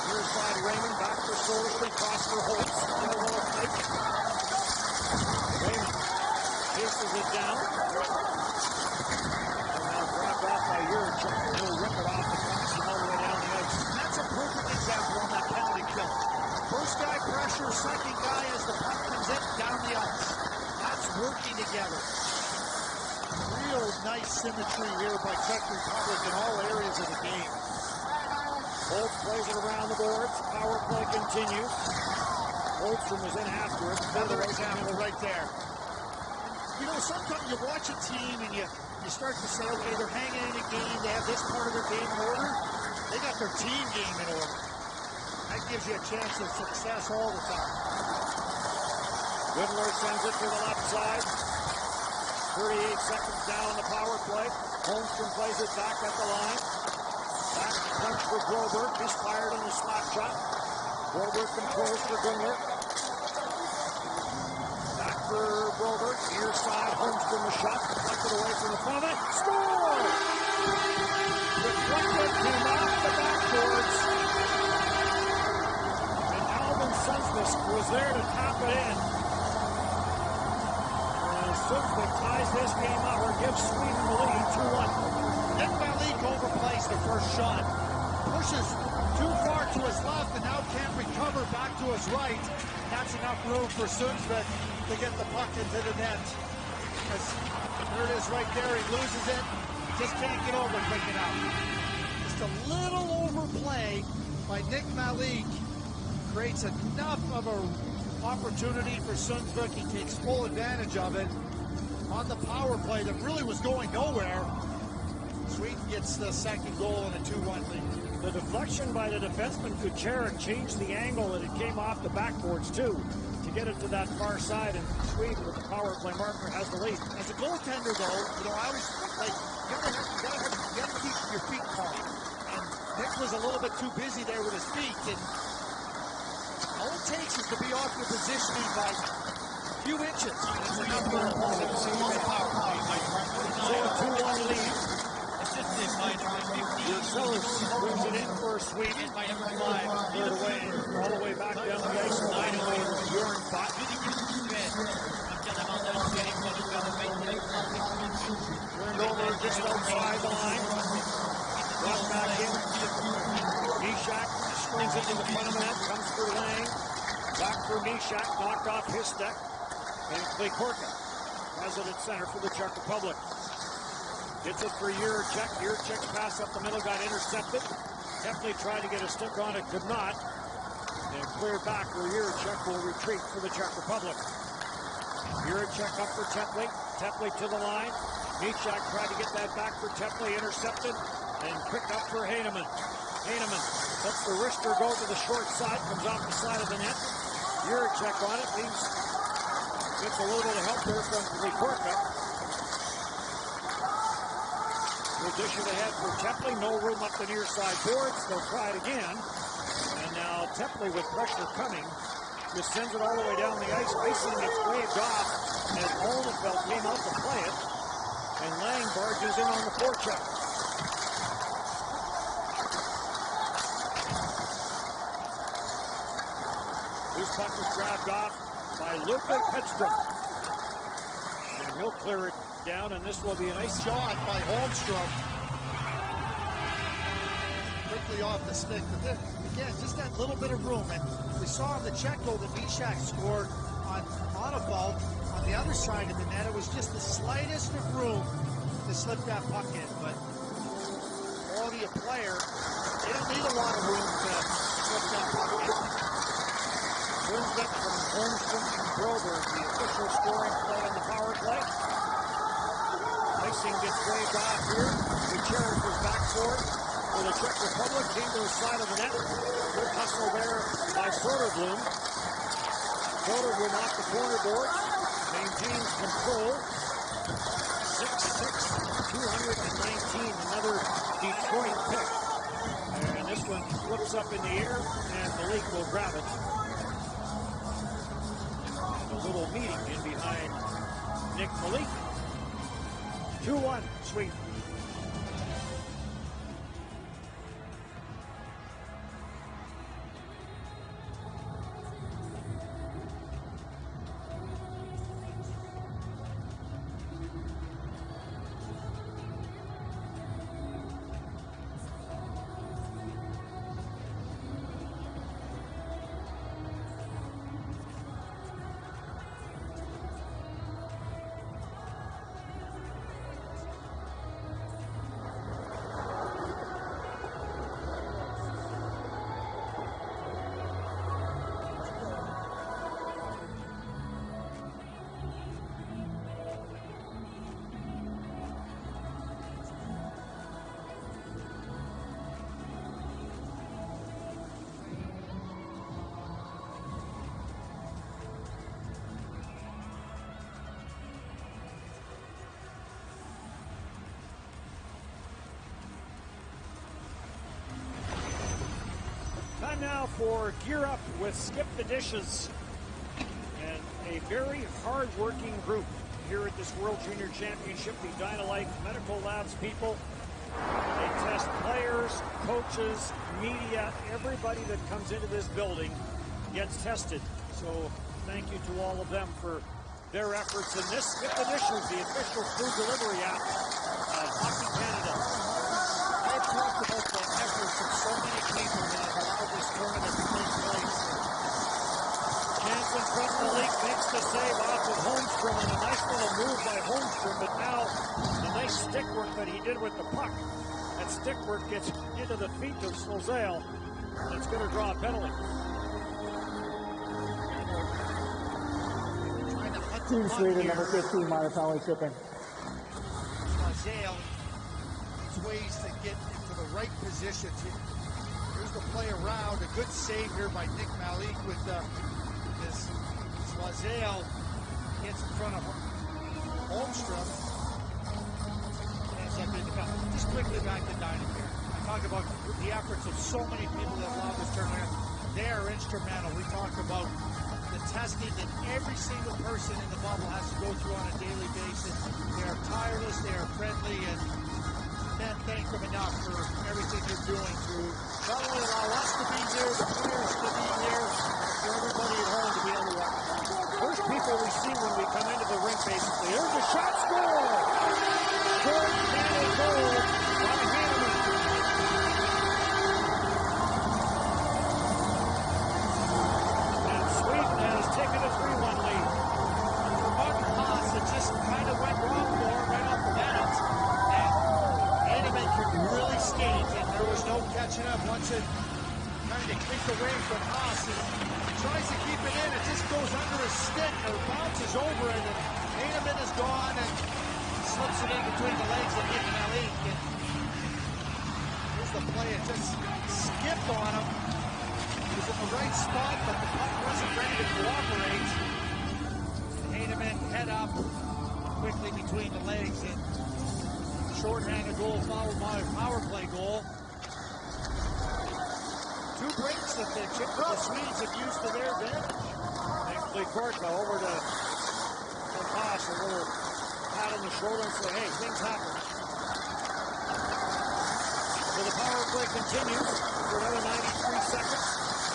Near side Raymond, back for Soderstrom, cross for Holtz. Elbow tight. Raymond chases it down. And now dropped off by Jurczyk. He'll rip it off the cross and all the way down the ice. That's a perfect example on that penalty kill. First first guy pressure, second guy as the puck comes in down the ice. That's working together. Real nice symmetry here by Czech Republic in all areas of the game. Holtz plays it around the boards. Power play continues. Holmstrom is in after it. Another example right there. You know, sometimes you watch a team and you start to say, okay, they're hanging in a game. They have this part of their game in order. They got their team game in order. That gives you a chance of success all the time. Goodler sends it to the left side. 38 seconds down the power play. Holmstrom plays it back at the line. Back punch for Groberg. He's fired on the slap shot. Groberg controls for Goodler. Back for Groberg. Near side, Holmstrom the shot. Deflected away from the front of it. Score! Deflected, came off the backboards. And Alvin Sundsvik was there to tap it in. And Sundsvik ties this game up or gives Sweden the lead 2-1. Nick Malik overplays the first shot. Pushes too far to his left and now can't recover back to his right. That's enough room for Sundsvik to get the puck into the net. There it is right there. He loses it. Just can't get over quick enough. Just a little overplay by Nick Malik creates enough of an opportunity for Sundsvik. He takes full advantage of it on the power play that really was going nowhere. Sweden gets the second goal in a 2-1 lead. The deflection by the defenseman Kucherek changed the angle that it came off the backboards too to get it to that far side, and Sweden with the power play marker has the lead. As a goaltender though, you know, I always like you gotta keep your feet calm. And Nick was a little bit too busy there with his feet, and all it takes is to be off your positioning by a few inches. That's enough for an opponent to see you make power play. So a 2-1 lead. Sellers brings it in for Sweden. Cleared away, all the way back down the ice line away from Bjorn Bott. Turned over just outside the line. Brought back in. Mishak springs it to the front of the net, comes for Lang. Back for Mishak, knocked off his stick. And Klikorka has it at center for the Czech Republic. Gets it for Juracek. Juracek's pass up the middle got intercepted. Definitely tried to get a stick on it, could not. And cleared back where Juracek will retreat for the Czech Republic. Juracek up for Tepley. Tepley to the line. Mishak tried to get that back for Tepley, intercepted, and picked up for Heineman. Heineman lets the wrister go to the short side, comes off the side of the net. Juracek on it, gets a little bit of help there from Klikorka. Position ahead for Tepley, no room up the near side boards. They'll try it again. And now Tepley with pressure coming, just sends it all the way down the ice. Icing gets waved off as Oldenfeld came out to play it. And Lang barges in on the forecheck. This puck was grabbed off by Ludwig Hedstrom. And he'll clear it down, and this will be a nice shot by Holmstrom. Quickly off the stick, but then, again, just that little bit of room. And we saw on the Czech goal that Mishak scored on a vault on the other side of the net. It was just the slightest of room to slip that puck in, but quality of player, they don't need a lot of room to slip that puck in. Sundsvik from Holmstrom and Groberg, the official scoring play on the power play. Icing gets waved off here. Kucherek was back for it for the Czech Republic. Came to the side of the net. Good hustle there by Soderblom. Soderblom off the corner board. Maintains control. 6'6", 219. Another Detroit pick. And this one flips up in the air, and Malik will grab it. And a little meeting in behind Nick Malik. 2-1, Sweden. now for Gear Up with Skip the Dishes. And a very hard-working group here at this World Junior Championship. The Dynalike Medical Labs people. They test players, coaches, media, everybody that comes into this building gets tested. So thank you to all of them for their efforts in this. Skip the Dishes, the official food delivery app of Hockey Canada. I've talked about the efforts of so many people that have allowed this tournament to take place. Jansen from the league makes the save off of Holmstrom, and a nice little move by Holmstrom, but now the nice stick work that he did with the puck. That stick work gets into the feet of Slozale, and it's going to draw a penalty. Team Sweden, number 15, minor penalty tripping. Slozale needs ways to get into the right positions. Here's the play around. A good save here by Nick Malik with this. Slozale gets in front of Holmstrom. Ends up in the back. Just quickly back to Dynamite here. I talk about the efforts of so many people that allowed this tournament. They are instrumental. We talk about the testing that every single person in the bubble has to go through on a daily basis. They are tireless, they are friendly, and can't thank them enough for everything they're doing to not only allow us to be here, the players to be here, for everybody at home to be able to watch. First people we see when we come into the rink, basically. There's a shot, score! Short handed goal by Hanneman. And Sweden has taken a 3-1 lead. For Martin Haas, it just kind of went wrong for him right off the bat. And Hanneman could really skate, and there was no catching up once it kind of kicked away from Haas. He tries to keep it in, it just goes under his stick or bounces over it, and Hanneman is gone and slips it in between the legs of Nick Malik. And here's the play, it just skipped on him. He was in the right spot, but the puck wasn't ready to cooperate. Hanneman head up quickly between the legs, and shorthanded goal followed by a power play goal. Two breaks that the Swedes have used to their advantage. Thankfully, Korka over to Haas, a little pat on the shoulder and say, hey, things happen. So the power play continues for another 93 seconds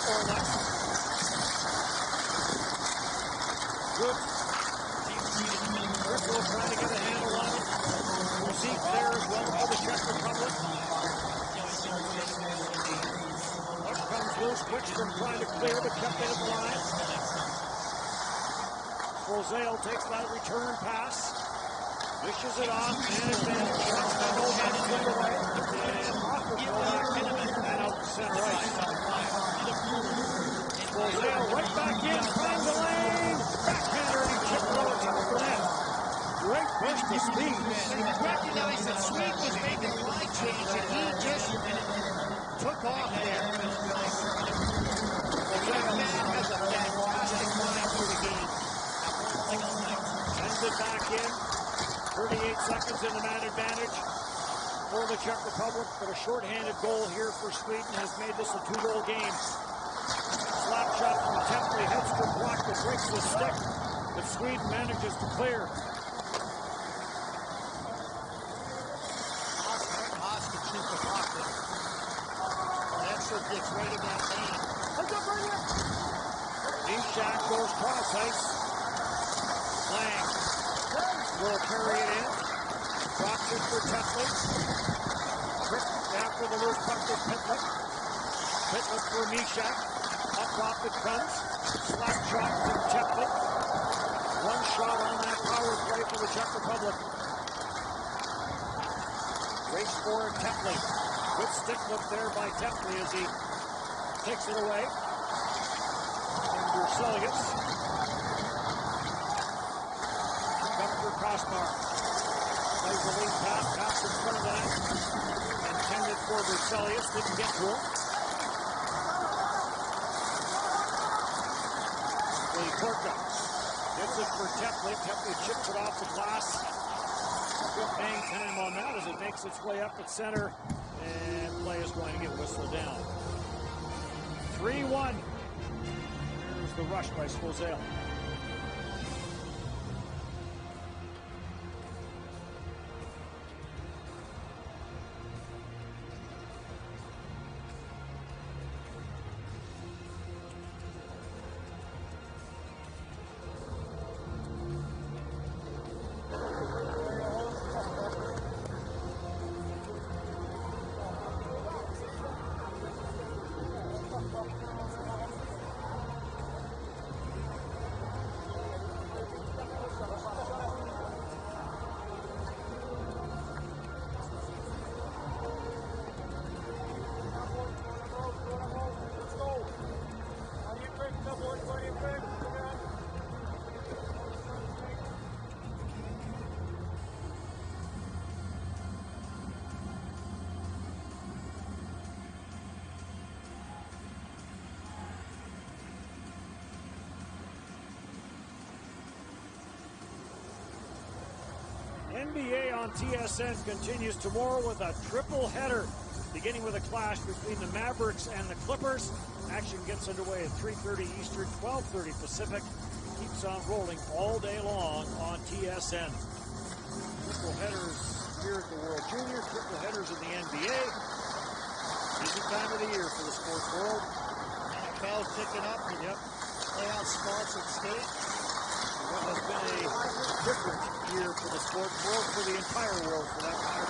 or less. Good. Griffo trying to get a handle on it. Received there as well for the Czech Republic. Puck comes loose. Quickstrom trying to clear, but kept in at the line. Slozale takes that return pass. Dishes it off, and advantage. No hands underway. And off the throwback, and out to center ice. Slozale right back in, finds the lane. Backhander, and he chipped it over top of the net. Great burst of speed. He recognized that Sweden was making a line change, and he just took off there. The young man has a fantastic line through the game. Sends it back in. 38 seconds in the man advantage for the Czech Republic, but a shorthanded goal here for Sweden has made this a 2-goal game. Slap shot from Templey, heads to block that breaks the stick, but Sweden manages to clear. Haas can shoot the puck. Lancer gets right in that lane. Nishak goes cross ice. Lang will carry it in. Drops it for Templey. Trick after the loose puck to Pitlick. Pitlick for Nishak. Up top it comes. Slap shot from Templey. One shot on that power play for the Czech Republic. Race for Templey. Good stick look there by Templey as he takes it away. Vercelius. Comes for Crossbar. Plays the lead pass in front of the net. Intended for Vercelius, didn't get to him. Korka gets it for Templey. Templey chips it off the glass. Good bang time on that as it makes its way up at center. And play is going to get whistled down. 3-1. Here's the rush by Slozale. NBA on TSN continues tomorrow with a triple header, beginning with a clash between the Mavericks and the Clippers. Action gets underway at 3:30 Eastern, 12:30 Pacific. Keeps on rolling all day long on TSN. Triple headers here at the World Junior, triple headers in the NBA. Busy time of the year for the sports world. NFL's picking up. Yep. Playoff spots at stake. What has been a different year for the sports world, for the entire world for that matter.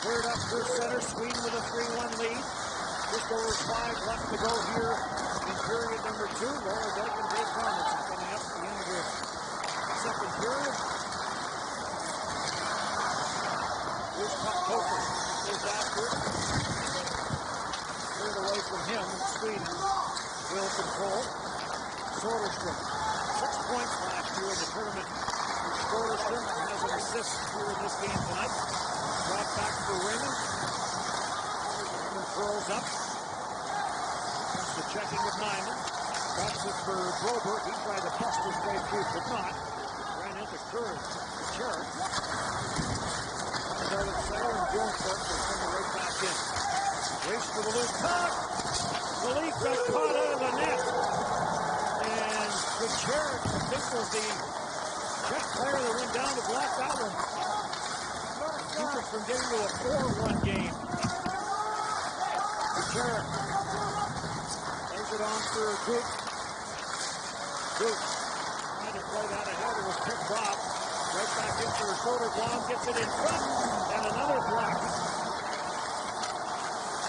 Cleared up first center, Sweden with a 3-1 lead. Just over 5 left to go here in period number 2. Laura Dyke and Dave Tomlinson coming up at the end of the second period. Here's Coker. Is after it. Cleared away from him, and Sweden will control. Soderstrom, 6 points last year in the tournament. Soderstrom has an assist here in this game tonight. Drop back for Raymond. Raymond throws up. That's the checking of Nyman. Drops it for Broberg. He tried to bust his way through, but not. Ran into Curry. The Cherry. Comes out of the center, and Jonespork will send it right back in. Race for the loose puck. Malik got caught out of the net. The Cherry, I think, was the Czech player that went down to block that one. Keep it from getting to a 4-1 game. The Cherry lays it on for Goop. Goop trying to play that ahead. It was picked off. Right back in for Soderblom. Gets it in front. And another block.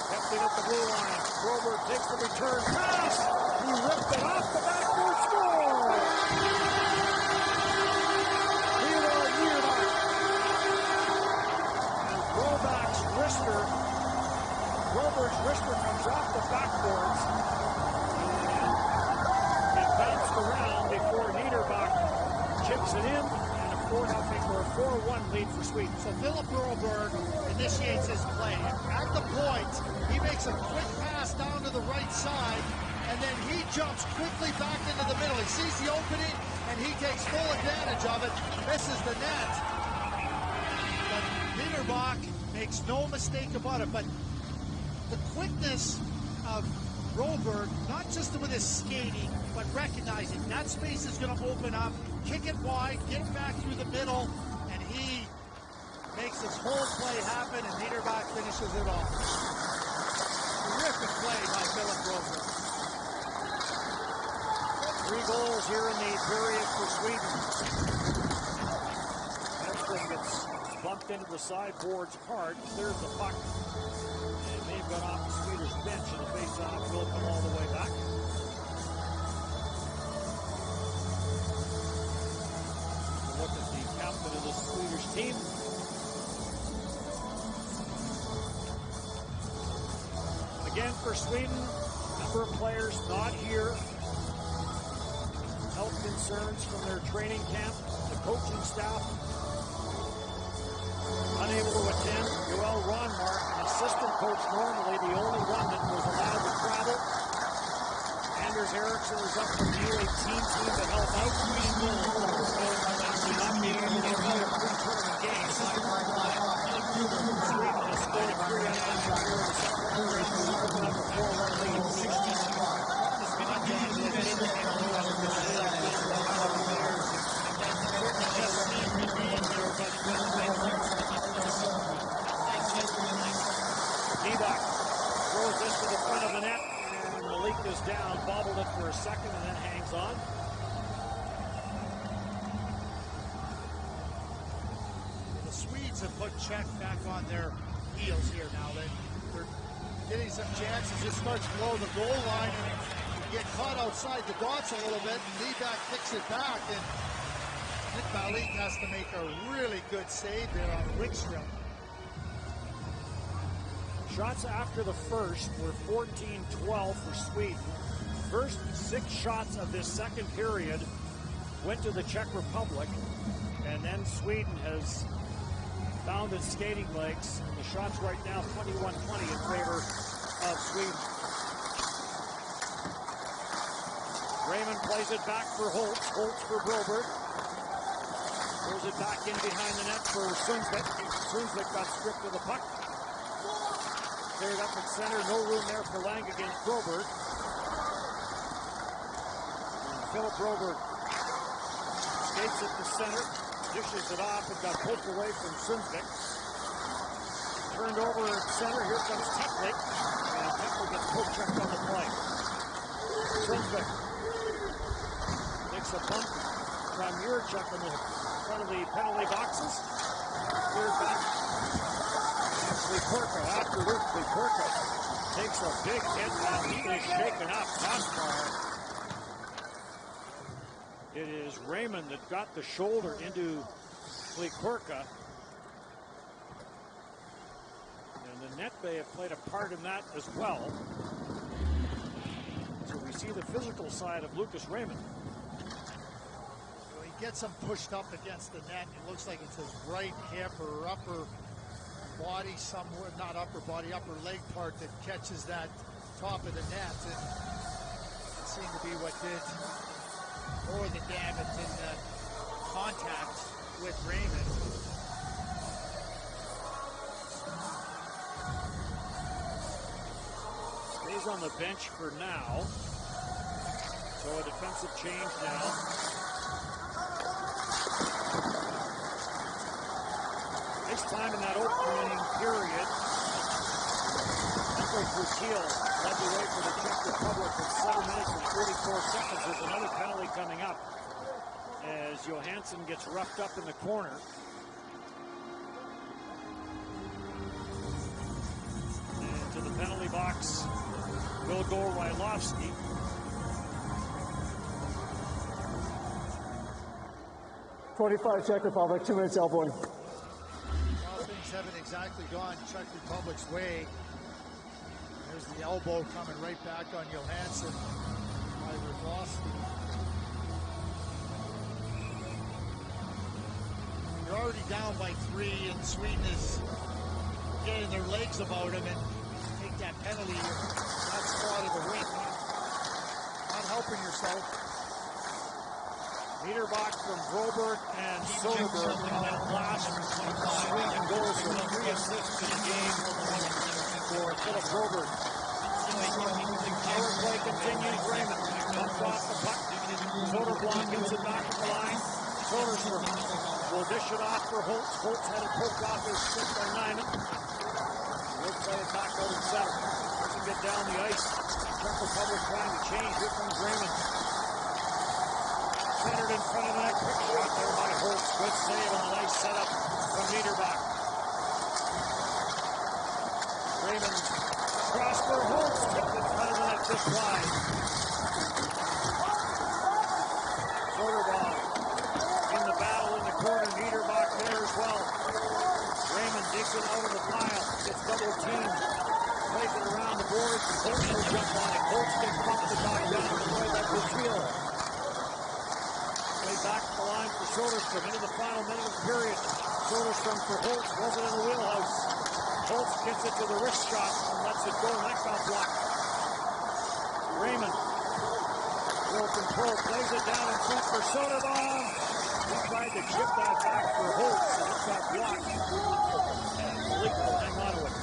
Kept it at the blue line. Broberg takes the return pass. He ripped it off the backboard. Score! Leroy Leonard. And Broberg's wrister comes off the backboards. And it bounced around before Niederbach chips it in. And a 4-0 or a 4-1 lead for Sweden. So Philip Broberg initiates his play. At the point, he makes a quick pass down to the right side. And then he jumps quickly back into the middle. He sees the opening, and he takes full advantage of it. Misses the net. But Niederbach makes no mistake about it. But the quickness of Broberg, not just with his skating, but recognizing that space is going to open up, kick it wide, get back through the middle, and he makes his whole play happen, and Niederbach finishes it off. Terrific play by Philip Broberg. 3 goals here in the period for Sweden. Edstrom gets bumped into the sideboards hard, clears the puck, and they've got off the Swedish bench, and the face-off will come all the way back. Look at the captain of the Swedish team. Again for Sweden, number of players not here. Health concerns from their training camp. The coaching staff unable to attend. Joel Ronmark, an assistant coach, normally the only one that was allowed to travel. Anders Eriksson is up from the U18 team to help out. Actually not being able to get a pre-tournament game. Sweden has scored 3 on the second period to open up a 4-1 lead. 16. Divac throws this to the front of the net, and Malik is down, bobbled it for a second, and then hangs on. The Swedes have put Czech back on their heels here now. They're getting some chances. This starts below the goal line, and you get caught outside the dots a little bit. Divac kicks it back, and Nick Malik has to make a really good save there on Wickstrom. Shots after the first were 14-12 for Sweden. First 6 shots of this second period went to the Czech Republic, and then Sweden has found its skating legs. The shots right now 21-20 in favor of Sweden. Raymond plays it back for Holtz. Holtz for Broberg. Throws it back in behind the net for Sundsvik. Sundsvik got stripped of the puck. Cleared up at center, no room there for Lang against Broberg. And Philip Broberg skates it to center, dishes it off, and got poked away from Sundsvik. Turned over at center, here comes Tepley, and Tepley gets poke checked on the play. Sundsvik takes a bump from Jurczyk in the front of the penalty boxes. Cleared back. Klikurka, afterwards, Klikurka takes a big hit and he is shaken up. Crossbar. It is Raymond that got the shoulder into Klikurka. And the net may have played a part in that as well. So we see the physical side of Lucas Raymond. So he gets him pushed up against the net. It looks like it's his right hip or upper body somewhere, not upper body, upper leg part that catches that top of the net. And it seemed to be what did more the damage in the contact with Raymond. Stays on the bench for now. So a defensive change now. This time in that opening period, Michael Butil led the way for the Czech Republic with 7 minutes and 44 seconds. There's another penalty coming up as Johansson gets roughed up in the corner. And to the penalty box will go Rylovsky. .25 Czech Republic, 2 minutes elbowing. Haven't exactly gone Czech Republic's way. There's the elbow coming right back on Johansson by Rylovsky. They're already down by 3, and Sweden is getting their legs about him and take that penalty. That spot of the rink. Not helping yourself. Niederbach from Broberg and Soderberg on that last Sweden goals for 3 assists in the game for Philip Broberg. Power play continues. Raymond comes off the puck. Soderblom gets it back at the line. Soderstrom will dish it off for Holtz. Holtz had it poked off his stick by Nyman. He'll play it back out in center. Doesn't get down the ice. Czech Republic trying to change. Here comes Raymond. Centered in front of the net. Quick shot there by Holtz. Good save on a nice setup from Niederbach. Raymond cross for Holtz. Tipped in front of the net just wide. Soderblom in the battle in the corner. Niederbach there as well. Raymond digs it out of the pile. Gets double teamed. Plays it around the boards. Holtz will jump on it. Holtz gets bumped the back down and play that Butil. Back to the line for Soderstrom into the final minute of the period. Soderstrom for Holtz, wasn't in the wheelhouse. Holtz gets it to the wrist shot and lets it go, and that got blocked. Raymond will control, plays it down in front for Soderblom. He tried to chip that back for Holtz, and it got blocked. And Malik will hang on to it.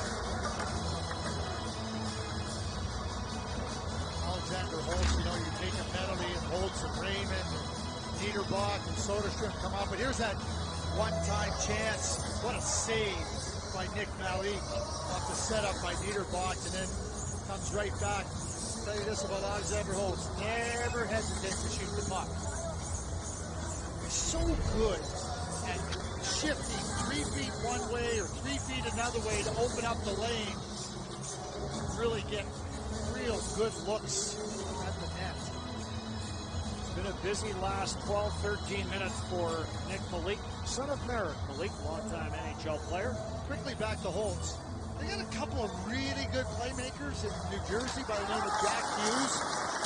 Alexander Holtz, you know, you take a penalty, and Holtz and Raymond, Niederbach and Soderstrom come up, but here's that one-time chance. What a save by Nick Malik off the setup by Niederbach, and then comes right back. I'll tell you this about Alexander Holtz, never hesitate to shoot the puck. He's so good at shifting 3 feet one way or 3 feet another way to open up the lane, really get real good looks at the net. It's been a busy last 12, 13 minutes for Nick Malik, son of Merrick Malik, longtime NHL player. Quickly back to Holtz. They got a couple of really good playmakers in New Jersey by the name of Jack Hughes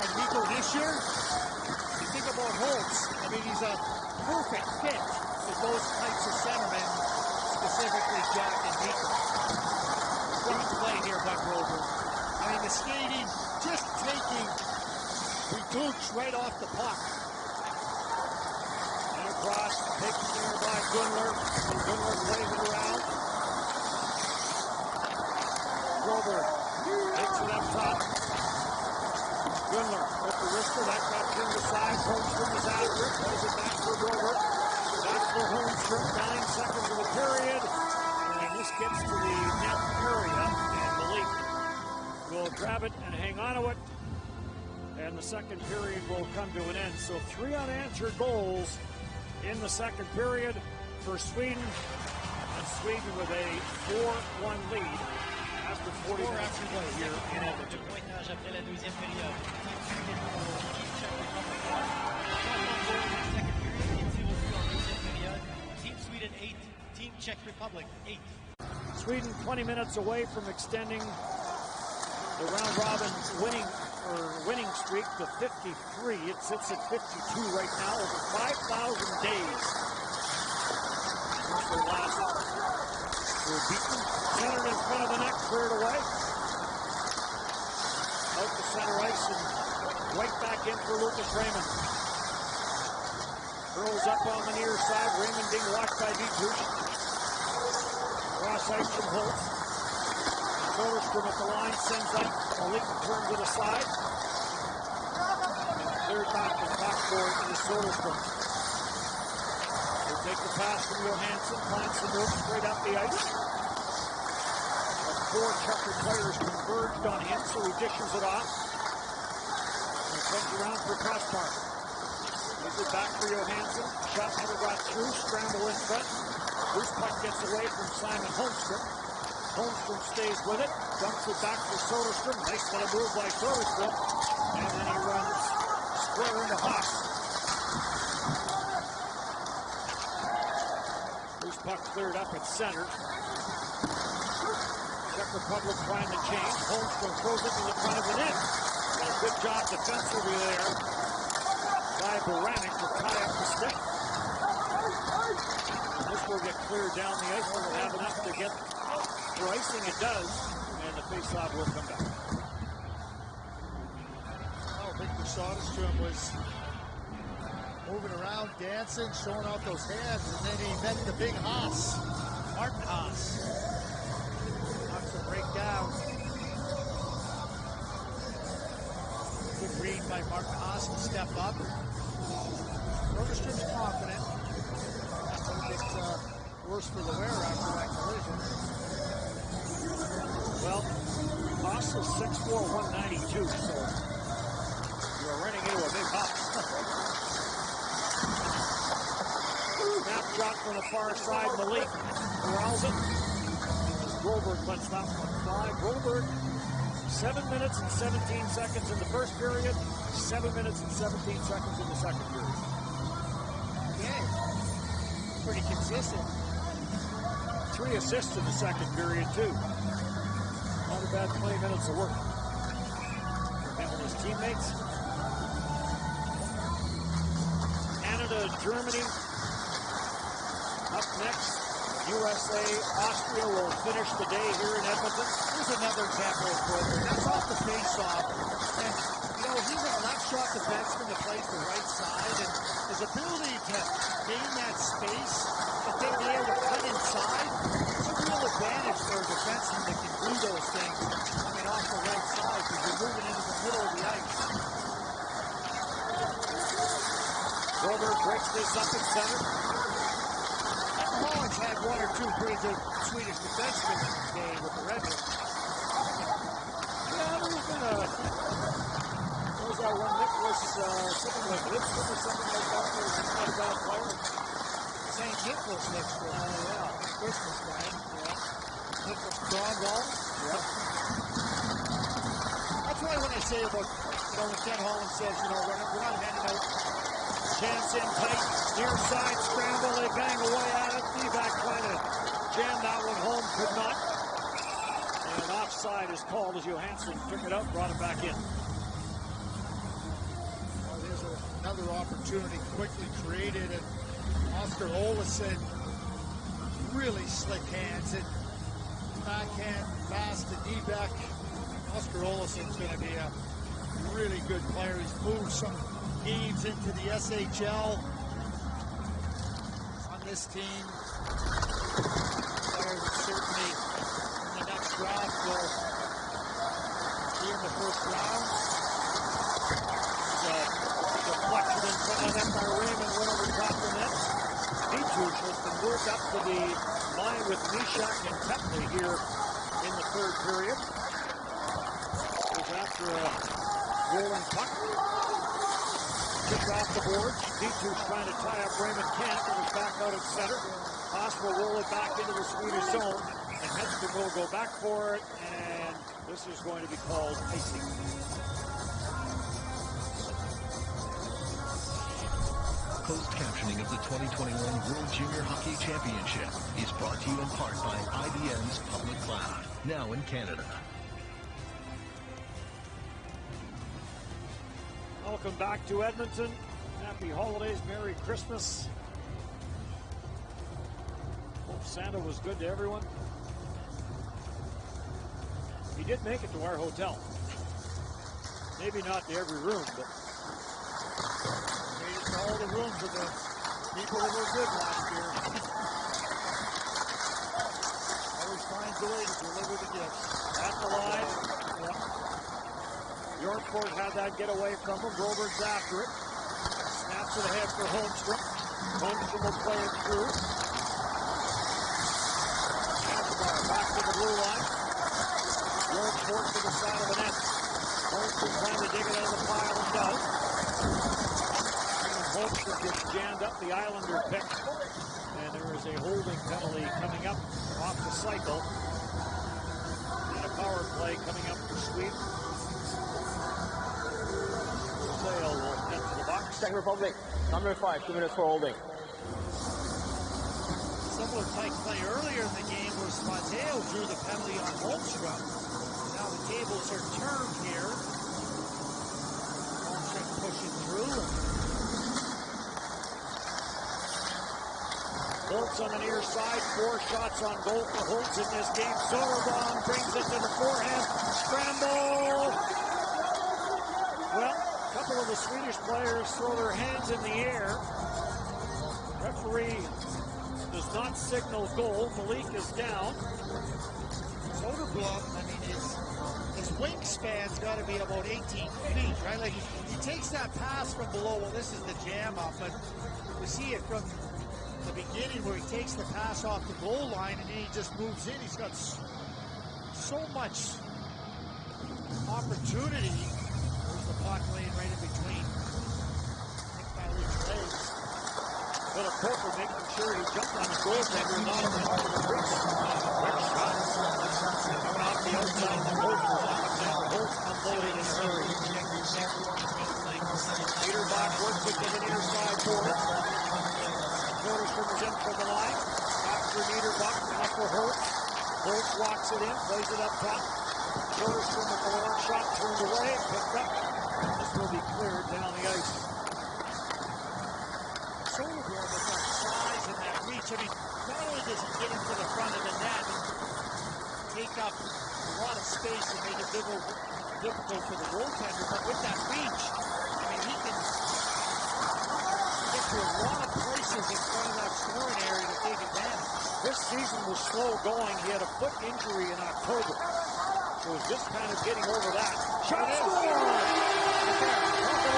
and Nico Hischier. You think about Holtz, I mean, he's a perfect fit with those types of centermen, specifically Jack and Nico. Great play here by Grover. I mean, the skating, just taking the gooch right off the puck. And across, taken there by Gunler. And Gunler plays it around. Grover takes it up top. Gunler with the wrister. That got turned aside. Holmstrom is after it. Plays it back for Grover. Back for Holmstrom. 9 seconds of the period. And this gets to the net area. And Malik will grab it and hang on to it. And the second period will come to an end. So 3 unanswered goals in the second period for Sweden. And Sweden with a 4-1 lead after 40 minutes to go here in Edmonton. Pointage après la deuxième période. Team Czech Republic 1. Second period, 0-2 en deuxième période. Team Sweden 8, Team Czech Republic 8. Sweden 20 minutes away from extending the round robin winning streak to 53. It sits at 52 right now, over 5,000 days since they last were beaten. Centered in front of the net, cleared away. Out to center ice and right back in for Lucas Raymond. Curls up on the near side. Raymond being watched by Dietrich. Cross ice from Holtz. Soderstrom at the line, sends up. Malik turns it aside. Cleared back to backboard to the Soderstrom. He'll take the pass from Johansson, finds some room straight up the ice. The 4 Czech players converged on him, so he dishes it off. And comes around for Kaspar. Gives it back for Johansson. Shot never got through, scramble in front. Loose puck gets away from Simon Holmstrom. Holmstrom stays with it, dumps it back to Soderstrom. Nice little move by Soderstrom. And then he runs square into Haas. Loose puck cleared up at center. Czech Republic trying to change. Holmstrom throws it to the front of the net. And a good job defensively there by Baranek to tie up the stick. And this will get cleared down the ice. Will have enough to get for icing. It does. And the faceoff will come back. Oh, Victor Soderstrom was moving around, dancing, showing off those hands, and then he met the big Haas, Martin Haas. Knocks him right down. Good read by Martin Haas to step up. Soderstrom's confident. That gets worse for the wearer after that collision. Well, Haas is 6'4", 192, so you're running into a big Haas. Snap shot from the far side, Malik corrals it. Goldberg lets that one fly. Goldberg, 7 minutes and 17 seconds in the first period, 7 minutes and 17 seconds in the second period. Yeah, pretty consistent. 3 assists in the second period, too. Not a bad 20 minutes of work for him and his teammates. Canada, Germany. Up next, USA, Austria will finish the day here in Edmonton. Here's another example of Grover. That's off the face-off. And, you know, he's a left shot defenseman that plays the right side, and his ability to gain that space, but then be able to cut inside, it's a real advantage for a defenseman that can do those things coming off the right side because you're moving into the middle of the ice. Silver breaks this up in center. Mullins had one or two pretty good Swedish defensemen today with the Red Wings. Yeah, there's been a... There was that one Nicholas, something like Lipscomb or something like that. There was not a bad player. St. Nicholas Lipscomb. Yeah. Christmas guy. Yeah. Nicholas Cromwell. Yeah. That's why when I say about, when Ken Holland says, we're not handing out Chance in tight, near side scramble, they bang away at it. D-back trying to jam that one home, could not. And offside is called as Johansson took it out, brought it back in. Well, there's another opportunity quickly created, and Oscar Olsson, really slick hands, and backhand, fast to D-back. Oscar Olsson's going to be a really good player. He's moved some games into the SHL on this team. Player that certainly in the next draft will be in the first round. Deflection in front of them by Raymond, went over top of the net. Dietrich has been moved up to the line with Nishak and Tepley here in the third period. Goes after a rolling puck. Kicked off the board. Dietrich trying to tie up Raymond Kent, and is back out at center. Haas will roll it back into the Swedish zone, and Henston will go back for it, and this is going to be called icing. Closed captioning of the 2021 World Junior Hockey Championship is brought to you in part by IBM's Public Cloud, now in Canada. Welcome back to Edmonton. Happy holidays, Merry Christmas. Hope Santa was good to everyone. He did make it to our hotel. Maybe not to every room, but made it to all the rooms of the people that were good last year. Always finds a way to deliver the gifts. at the line. Yep. Yorkford had that get away from him. Robert's after it. Snaps it ahead for Holmstrom. Holmstrom will play it through. Back to the blue line. Yorkford to the side of the net. Holmstrom trying to dig it out of the pile and does. Holmstrom gets jammed up the Islander pick. And there is a holding penalty coming up off the cycle. And a power play coming up for Sweden. Sale will head to the box. Czech Republic, number 5, 2 minutes for holding. Similar type play earlier in the game was Mateo drew the penalty on Holmstrom. Now the tables are turned here. Holmstrom pushing through. Holtz on the near side, 4 shots on goal for Holtz in this game. Soderblom brings it to the forehand. Scramble! Well, a couple of the Swedish players throw their hands in the air. Referee does not signal goal. Malik is down. Soderblom, I mean, his wingspan's got to be about 18 feet, right? Like, he takes that pass from below. Well, this is the jam up, but you see it from the beginning where he takes the pass off the goal line and then he just moves in. He's got so much opportunity. There's the puck laying right in between Nick Malik's legs. Philip Coker making sure he jumped on the goaltender, not on the arm of the Bricks. Bricks shot coming off the outside of the post. Alexander Holtz unloading in a hurry. Niederbach works it to the near side board. Soderstrom is in from the line. After Niederbach, now for Holtz. Holtz walks it in, plays it up top. Soderstrom with the long shot turned away, picked up. This will be cleared down the ice. Soderblom with that size and that reach. I mean, not only does he get into the front of the net and take up a lot of space and make it difficult for the goaltender, but with that reach, I mean, lot of places in front of that scoring area to take advantage. This season was slow going. He had a foot injury in October. So was just kind of getting over that. Shot is scored!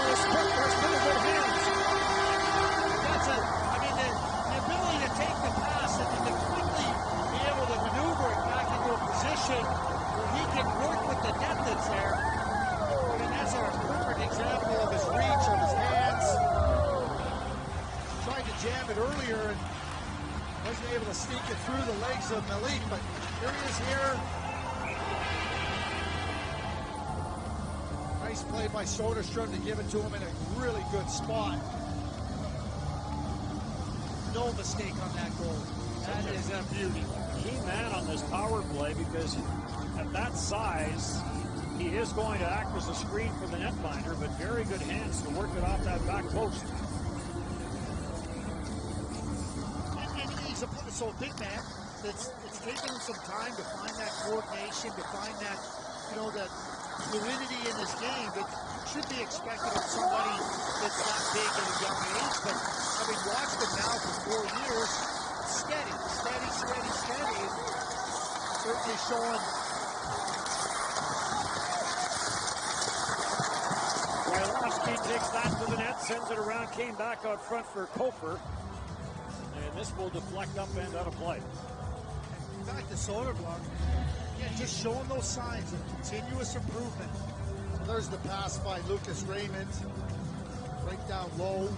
There's pretty good hands. That's it. I mean, the ability to take the pass and then to quickly be able to maneuver it back into a position where he can work with the net that's there. And that's a perfect example of his reach, of his hands. Tried to jam it earlier and wasn't able to sneak it through the legs of Malik, but here he is here. Nice play by Soderstrom to give it to him in a really good spot. No mistake on that goal. That is a beauty. Key man on this power play because at that size, he is going to act as a screen for the netminder, but very good hands to work it off that back post. And he's a big man. It's taken him some time to find that coordination, to find that, that fluidity in this game that should be expected of somebody that's that big at a young age. But having watched him now for 4 years, steady, and certainly showing. Wylowski takes that to the net, sends it around, came back out front for Kofer. And this will deflect up and out of play. Back to Soderblom. Yeah, just showing those signs of continuous improvement. So there's the pass by Lucas Raymond. Right down low.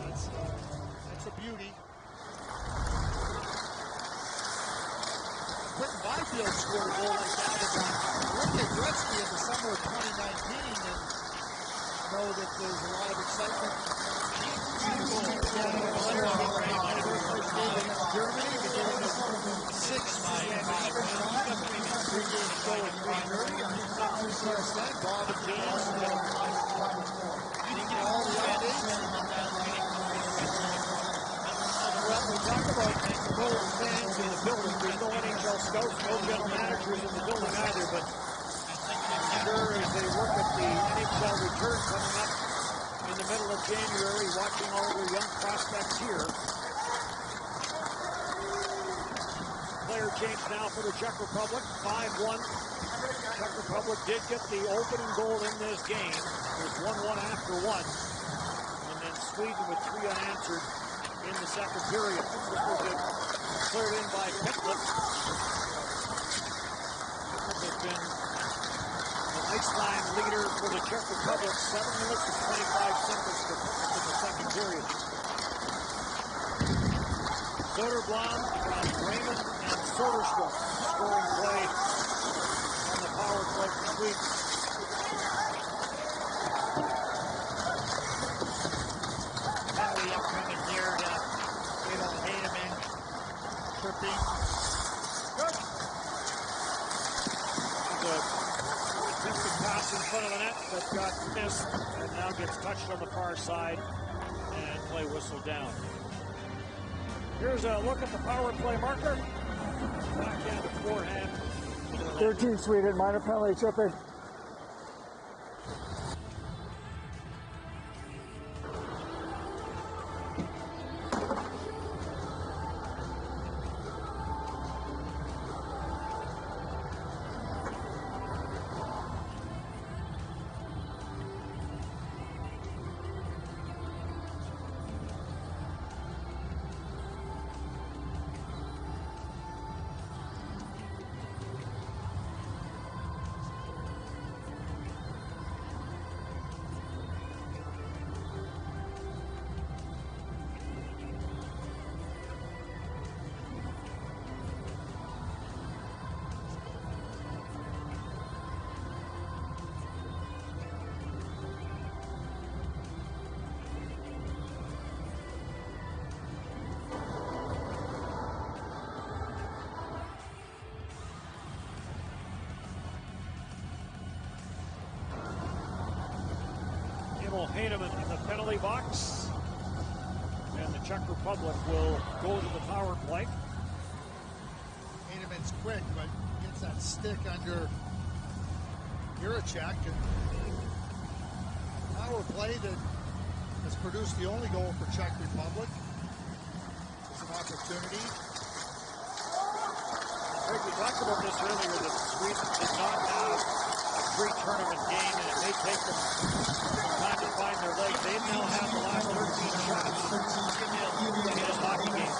That's a beauty. Quentin Byfield scored a goal like that as a rookie Gretzky in the summer of 2019, and know that there's a lot of excitement. Germany beginning of 6 3-game show in Greenberg. Bob and James all the updates. Well, we talk about no fans in the building. There's no NHL scouts, no general managers in the building either, but I'm sure as they work at the NHL return coming up in the middle of January, watching all their young prospects here. Player change now for the Czech Republic, 5-1. Czech Republic did get the opening goal in this game. It was 1-1 after one. And then Sweden with 3 unanswered in the second period. This was cleared in by Pitlick. Pitlick has been an ice-line leader for the Czech Republic. 7 minutes and 25 seconds to finish in the second period. Soderblom from Raymond and Soderstrom scoring play on the power play for Sweden. Penalty upcoming here to Hayman tripping. Good. The attempted pass in front of the net that got missed and now gets touched on the far side and play whistled down. Here's a look at the power play marker. Backhand to forehand. 13 Sweden, minor penalty, tripping. Hayman in the penalty box, and the Czech Republic will go to the power play. Hayman's quick, but gets that stick under Juracek, and power play that has produced the only goal for Czech Republic. It's an opportunity. Greg, we talked about this earlier, that Sweden did not have a pre-tournament game, and it may take them some time to find their legs. They now have the last 13 shots in this hockey game.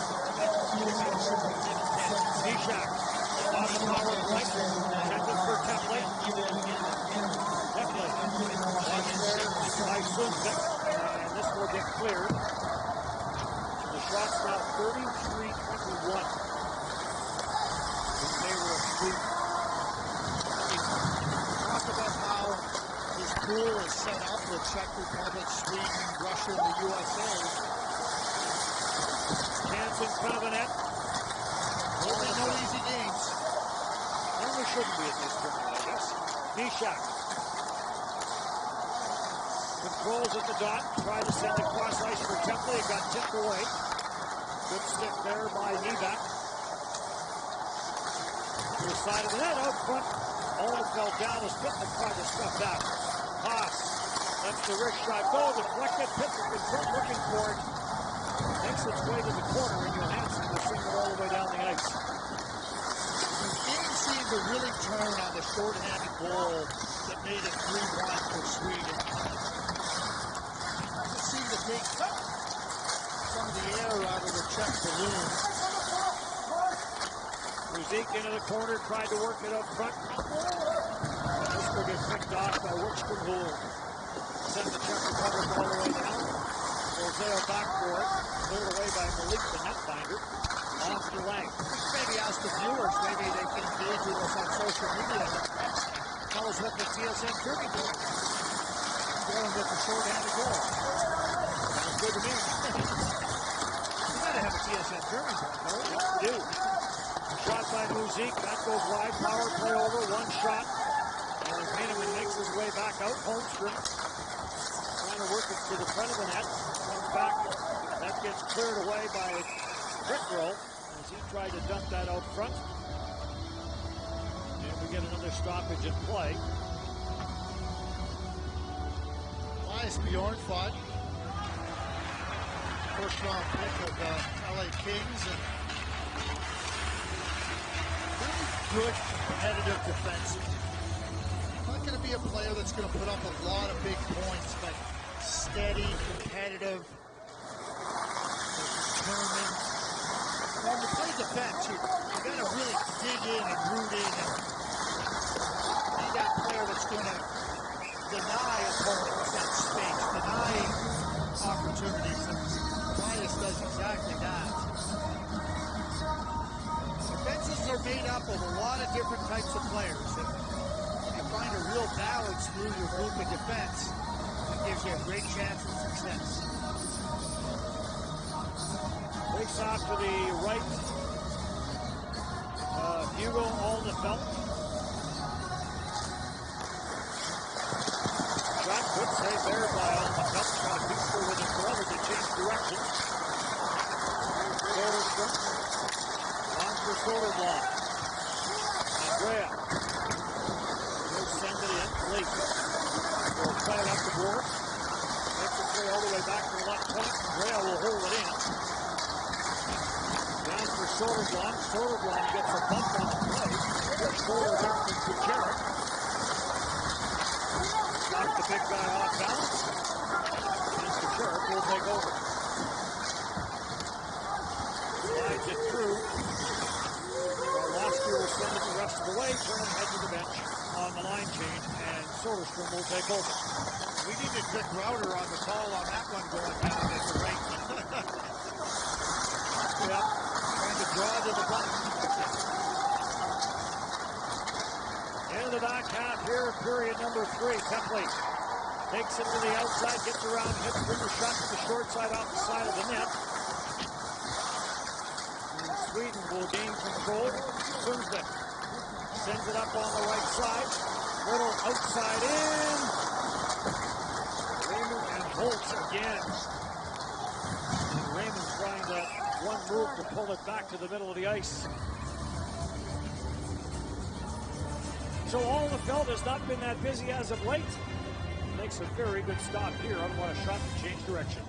Nishak on the power play, sending for Template. Template watched there by Sundvik, and this will get cleared. The shot's now 33-21. In favor of Sweden. Talk about how this pool is set up with Czech Republic, Sweden, Russia, and the USA. Chance in front of the net. Only no easy games. And there shouldn't be at this tournament, I guess. Nishak. Controls at the dot. Tried to send it cross ice for Templey. It got tipped away. Good stick there by Nivak. To the side of the net, out front. Alden fell down as Pitlick tried to stuff that. Haas. That's the wrist shot. Goal deflected. Pitlick in front looking for it. Makes its way to the corner, and Johansson will send it all the way down the ice. The game seemed to really turn on the short-handed goal that made it 3-1 for Sweden. It seemed to take some of the air out of the Czech balloon. Ruzik into the corner, tried to work it up front. This will get picked off by Wickstrom, who will send the Czech Republic all the way down. Roseo back for it, cleared away by Malik, the netfinder. Off to Lang. Maybe ask the viewers, maybe they can engage with us on social media. Tell us what the TSN Derby doing. Going with the short-handed goal. Sounds good to me. You gotta have a TSN Derby goal, no? Yes, we do. Shot by Ruzik, that goes wide. Power play over, one shot. And Heinemann makes his way back out. Holmstrom trying to work it to the front of the net. Comes back. That gets cleared away by Crickrow as he tried to dump that out front. And we get another stoppage in play. Elias Bjornfot, first round pick of the LA Kings, and really good competitive defensive. Not going to be a player that's going to put up a lot of big points, but steady, competitive, determined. When you play defense, you got to really dig in and root in and be that player that's going to deny opponents that space, deny opportunities, and Elias does exactly that. Defenses are made up of a lot of different types of players, and if you find a real balance through your group of defense, it gives you a great chance of success. Breaks off to the right. Hugo Aldenfelt. Shot, good save there by Aldenfelt. Trying to beat through with his glove to change direction. Soderstrom. On for Soderblom. Andrea. He'll send it in. Blake. Will cut it up the board. Makes its way all the way back to the left point. Andrea will hold it in. Down for Soderblom. Soderblom gets a bump on the play. Good forward up to Jarrett. Knocked the big guy off balance. And Jarrett will take over. Slides it through. Orlowski will send it the rest of the way. Turn head to the bench on the line change, and Soderstrom will take over. We need to pick Router on the call on that one going down at the rink. Yep. Trying to draw to the button. Into the back half here, period number 3. Template takes it to the outside, gets around, hits from the shot to the short side off the side of the net. And Sweden will gain control. Sundvik sends it up on the right side. Little outside in. Raymond and Holtz again. And Raymond's trying that one move to pull it back to the middle of the ice. So Aldenfelt has not been that busy as of late. makes a very good stop here on what a shot to change direction.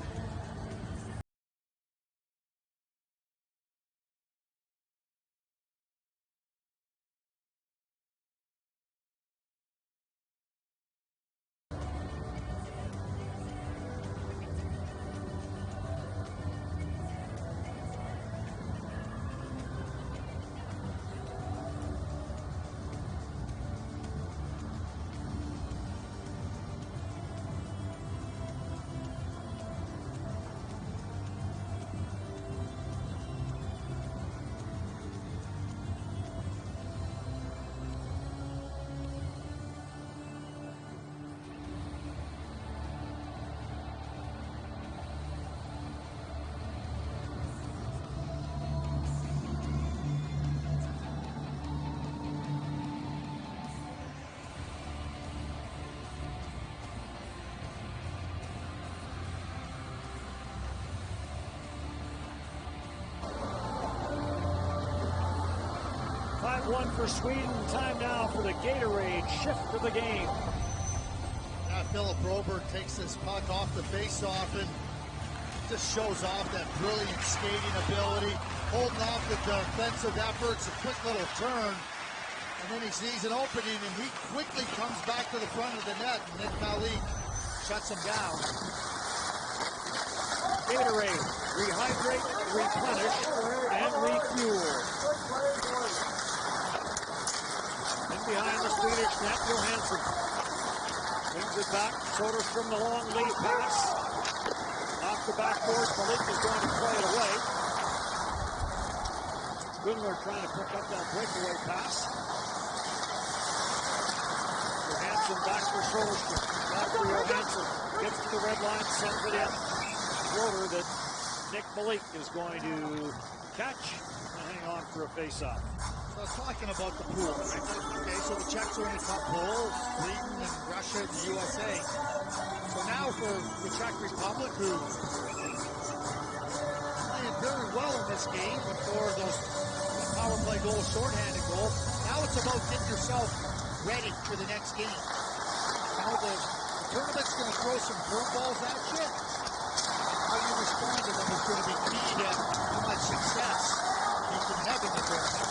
One for Sweden. Time now for the Gatorade shift of the game. Philip Broberg takes this puck off the faceoff and just shows off that brilliant skating ability, holding off the defensive efforts, a quick little turn, and then he sees an opening and he quickly comes back to the front of the net, and Nick Malik shuts him down. Gatorade, rehydrate, replenish, and refuel. Behind the Swedish net, Johansson brings it back. Soderstrom the long lead pass. Off the backboard, Malik is going to play it away. Gunler trying to pick up that breakaway pass. Johansson back for Soderstrom. Back for Johansson. Gets to the red line, sends it in. Floater that Nick Malik is going to catch and hang on for a face-off. So I was talking about the pool, right? Okay, so the Czechs are in the cup pool, Sweden and Russia and the USA. So now for the Czech Republic, who playing very well in this game, but for those power play goals, shorthanded goal, now it's about getting yourself ready for the next game. Now the tournament's going to throw some curveballs at you. How you respond to them is going to be key to how much success you can have in the tournament.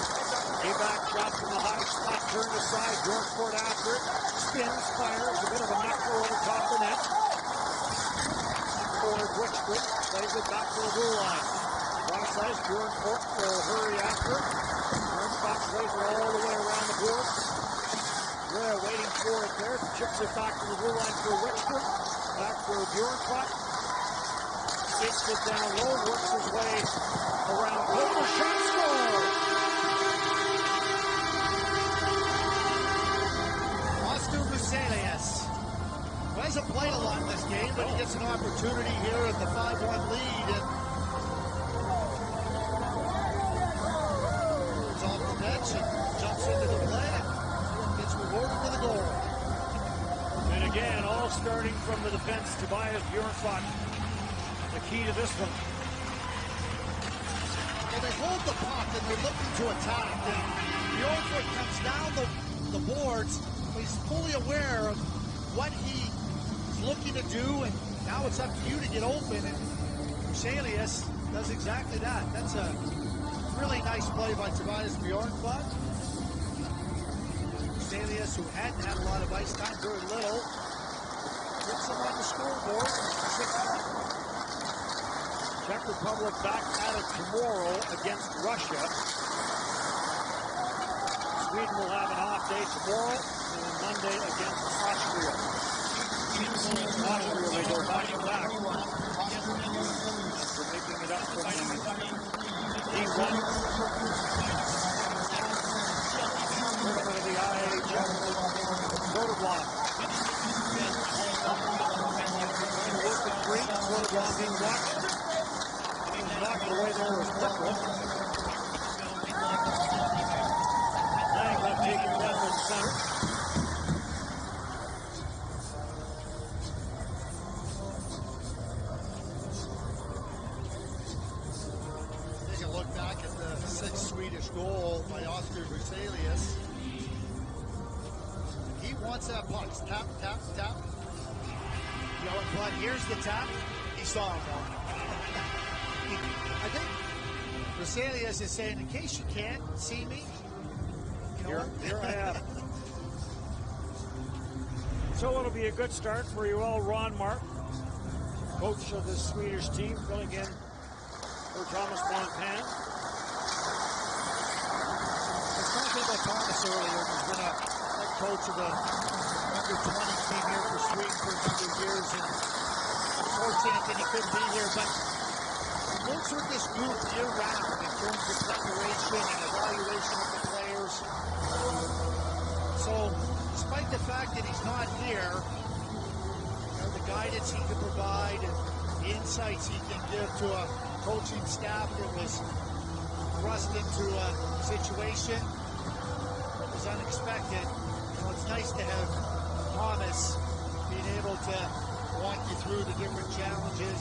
A back shot from the high spot, turned aside, Bjornfort after it, spins, fires, a bit of a knuckle over top the net. Forward Wickstrom plays it back to the blue line. One slice, Bjornfort will hurry after it. Bjornfort plays it all the way around the boards. Rhea waiting for it there, chips it back to the blue line for Wickstrom. Back for Bjornfort. Gets it down low, works his way around. Global shot, score! Who hasn't played a lot in this game, but he gets an opportunity here at the 5-1 lead. And he's off the bench and jumps into the play and gets rewarded with a goal. And again, all starting from the defense, Tobias Bjornfot. The key to this one. Well, they hold the puck and they're looking to attack. And Bjornfot comes down the boards. He's fully aware of what he's looking to do, and now it's up to you to get open, and Chelius does exactly that. That's a really nice play by Tobias Bjornfot. Chelius, who hadn't had a lot of ice time, very little, gets him on the scoreboard. Czech Republic back at it tomorrow against Russia. Sweden will have an off day tomorrow and Monday against Austria. Austria may go back to back. After making it up from D1. Tournament of the IHF. Soderblom. Trying to work the three. Soderblom being watched. He's knocked away there with Flipper. Taking left and center. Take a look back at the sixth Swedish goal by Oscar Berzelius. He wants that puck. Tap, tap, tap. But here's the tap. He saw him. I think Roselius is saying, in case you can't see me, Here I am. So it'll be a good start for you all. Ron Mark, coach of the Swedish team, filling in for Thomas Montan. I was talking about Thomas earlier. He's been a head coach of the under-20 team here for Sweden for a number of years, and unfortunate that he couldn't be here, but he works with this group year-round in terms of preparation and evaluation of the players. So, despite the fact that he's not here, the guidance he can provide and the insights he can give to a coaching staff that was thrust into a situation that was unexpected. It's nice to have Thomas being able to walk you through the different challenges.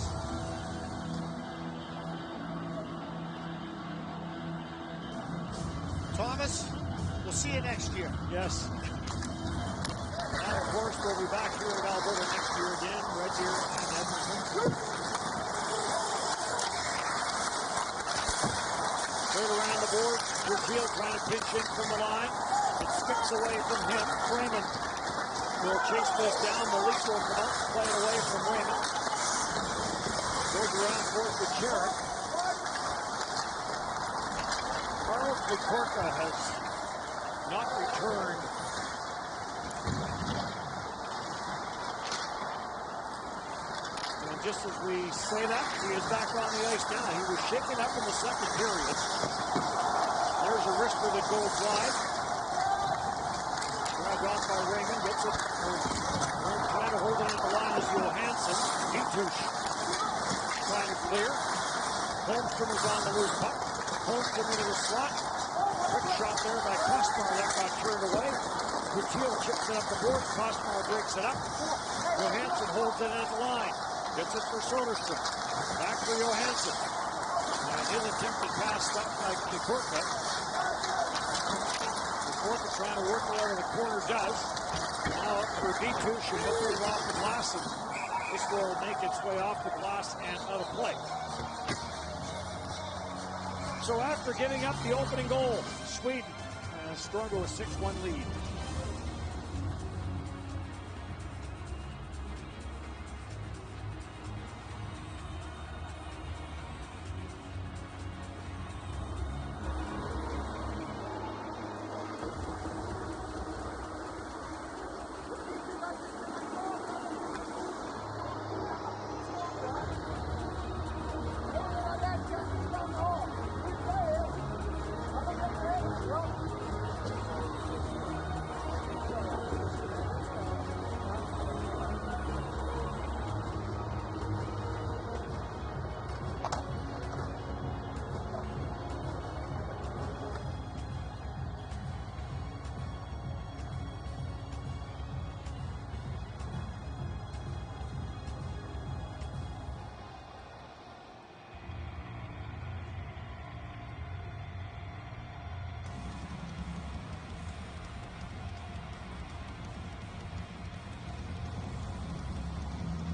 Thomas, we'll see you next year. Yes. And of course, we'll be back here at Alberta next year again, right here in Edmonton. Straight around the board, Brazil trying to pinch in from the line. It sticks away from him. Freeman will chase this down. Malik will come out, play it away from Raymond. Goes around towards the Jarrett. Carlos Lacorta has not returned. And just as we say that, he is back on the ice now. He was shaken up in the second period. There's a wrister that goes wide. Grabbed off by Raymond, gets it. Trying to hold it in the line is Johansson. Ditush trying to clear. Holmstrom is on the loose puck. Holmstrom into the slot. Quick shot there by Kosmar. That got turned away. Gutierrez chips it up the board. Kosmar breaks it up. Johansson holds it at the line. Gets it for Soderstrom. Back for Johansson. And his attempted pass stopped by Lacorta. Lacorta trying to work wherever the corner does. Now up for Ditush, and he'll put it off the glass, and this will make its way off the glass and out of play. So after giving up the opening goal, Sweden strung to a 6-1 lead.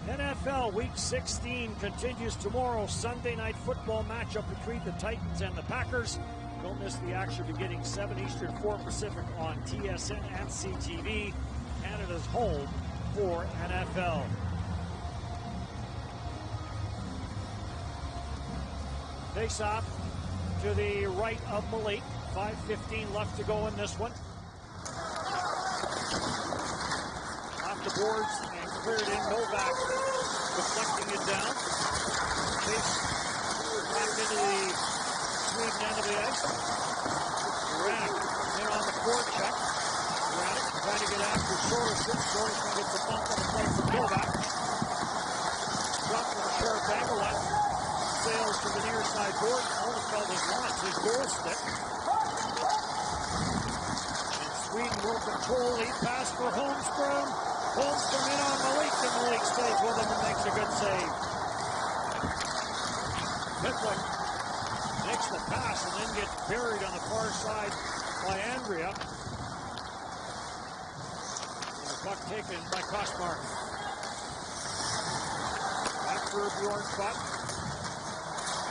NFL Week 16 continues tomorrow. Sunday night football matchup between the Titans and the Packers. Don't miss the action beginning 7 Eastern, 4 Pacific on TSN and CTV. Canada's home for NFL. Face off to the right of Malik. 5:15 left to go in this one. Off the boards and cleared in. Novak deflecting it down. Chase back into the Sweden end of the ice. Granick in on the forecheck. Granick trying to get after Soderstrom. Soderstrom gets a bump on the play from Novak. Dropped from a sharp angle. That sails to the near side board. Aldenfeld has lost his goal stick. And Sweden will control. Lead pass for Holmstrom. Holmstrom in on Malik, and Malik stays with him and makes a good save. Pitlick makes the pass and then gets buried on the far side by Andrea. And the puck taken by Kosmar. for Bjornstad.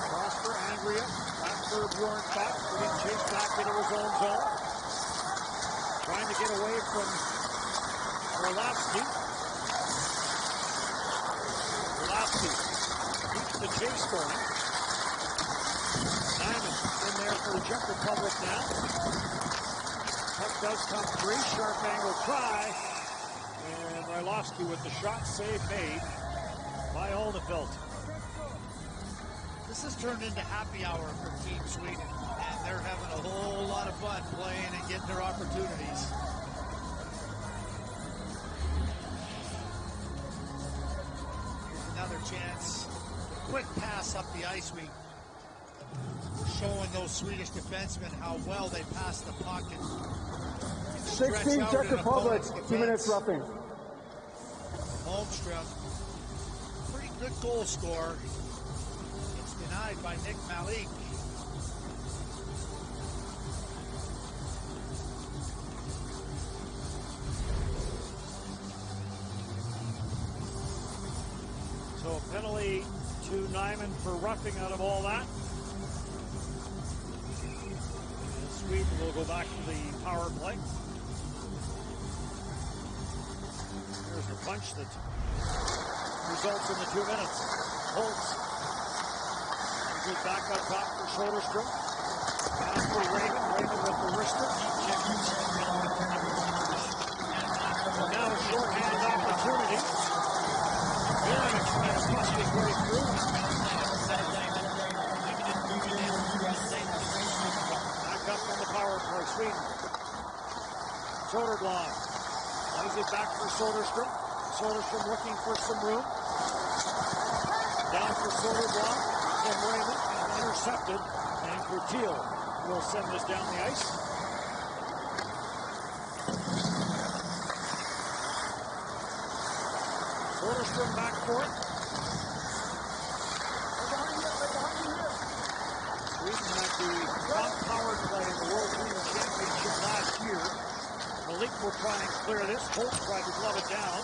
Prosper, Andrea, back for Bjornstad. Getting chased back into his own zone. Trying to get away from Orlovsky. Orlovsky keeps the chase going. Diamond in there for the Czech Republic now. Puck does come free. Sharp angle try. And Orlovsky with the shot save made by Alnefelt. This has turned into happy hour for Team Sweden, and they're having a whole lot of fun playing and getting their opportunities. Here's another chance. Quick pass up the ice. Showing those Swedish defensemen how well they pass the puck and 16 Czech Republic, 2 minutes roughing. Holmstrom, pretty good goal scorer. It's denied by Nick Malik. So penalty to Nyman for roughing out of all that. And Sweden will go back to the power play. There's the punch that results in the 2 minutes. Holtz. Good back up top for Soderstrom. Pass for Raven. Raven with the wrister. And now a shorthand opportunity. Bjornstad trying to push his way through. Back up on the power play, Sweden. Soderblom. Lays it back for Soderstrom. Soderstrom looking for some room. Down for Soderblom. From Raymond. And intercepted. And Gertiel will send this down the ice. Soderstrom back for it. Sweden had the top power play in the World Junior Championship last year. Malik will try and clear this. Holtz tried to glove it down.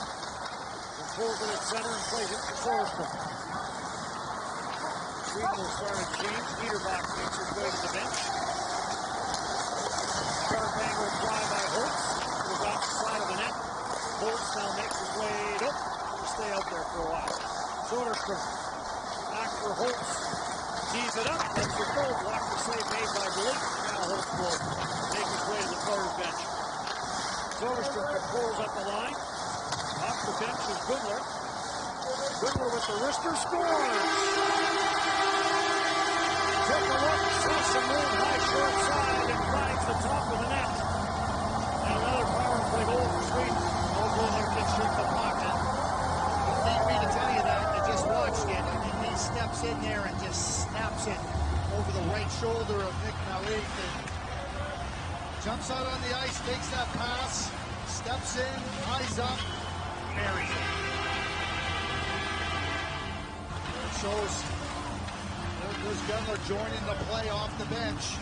And pulls it at center and plays it for Soderstrom. Sweden will start a change. Niederbach makes his way to the bench. Sharp angle try by Holtz. Goes off the side of the net. Holtz now makes his way. Nope. He'll stay out there for a while. Soderstrom. Back for Holtz. Tees it up. That's the goal. Block the save made by Malik. Now Holtz will make his way to the player's bench. Soderstrom controls up the line. Off the bench is Goodler. Goodler with the wrister scores. Took a look, saw some room, high short side, and finds the top of the net. And another power play goal for Sweden. No Goodler can shoot the puck. Don't need me to tell you that. I just watched it, and he steps in there and just snaps it over the right shoulder of Nick Malik. Jumps out on the ice, takes that pass, steps in, eyes up, buries it. It shows there's Gunler joining the play off the bench.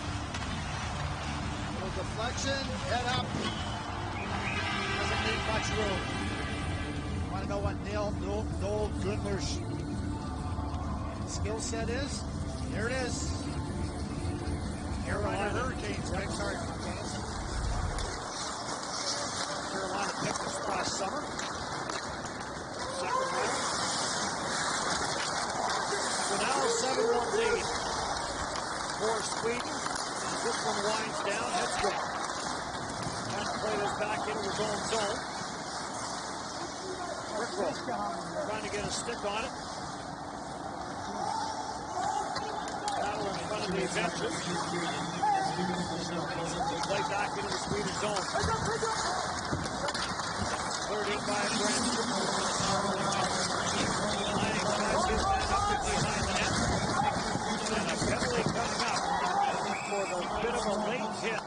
Little deflection, head up. Doesn't need much room. Want to know what Noel Gunler's skill set is? Here it is. Carolina Hurricanes. Sorry. Carolina picked this last summer. Second round. So now a 7-1 lead for Sweden. As this one winds down, Hedstrom trying to play this back into his own zone. Rickroll trying to get a stick on it. Battle in front of the benches. Play back into the Swedish zone. Third in by Brandstrom. Lining tries his man up behind the net. And a penalty coming up for the bit of a late hit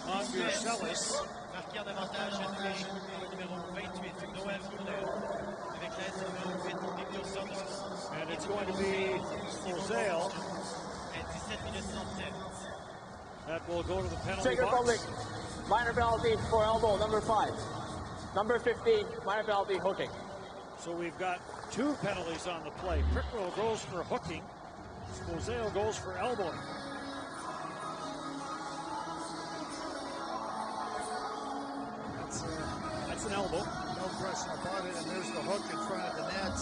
on Bjornstad. Marqueur d'avantage attribué au numéro 28, Noël Goodler, avec l'aide du numéro 8, Victor Soderstrom. And it's going to be Moselle. Et 17 minutes 37. That will go to the penalty Czech Republic, box. minor penalty for elbow, number 5. Number 15, minor penalty, hooking. So we've got 2 penalties on the play. Pickrell goes for hooking. Sposeo goes for elbowing. That's an elbow. No question about it. And there's the hook in front of the net.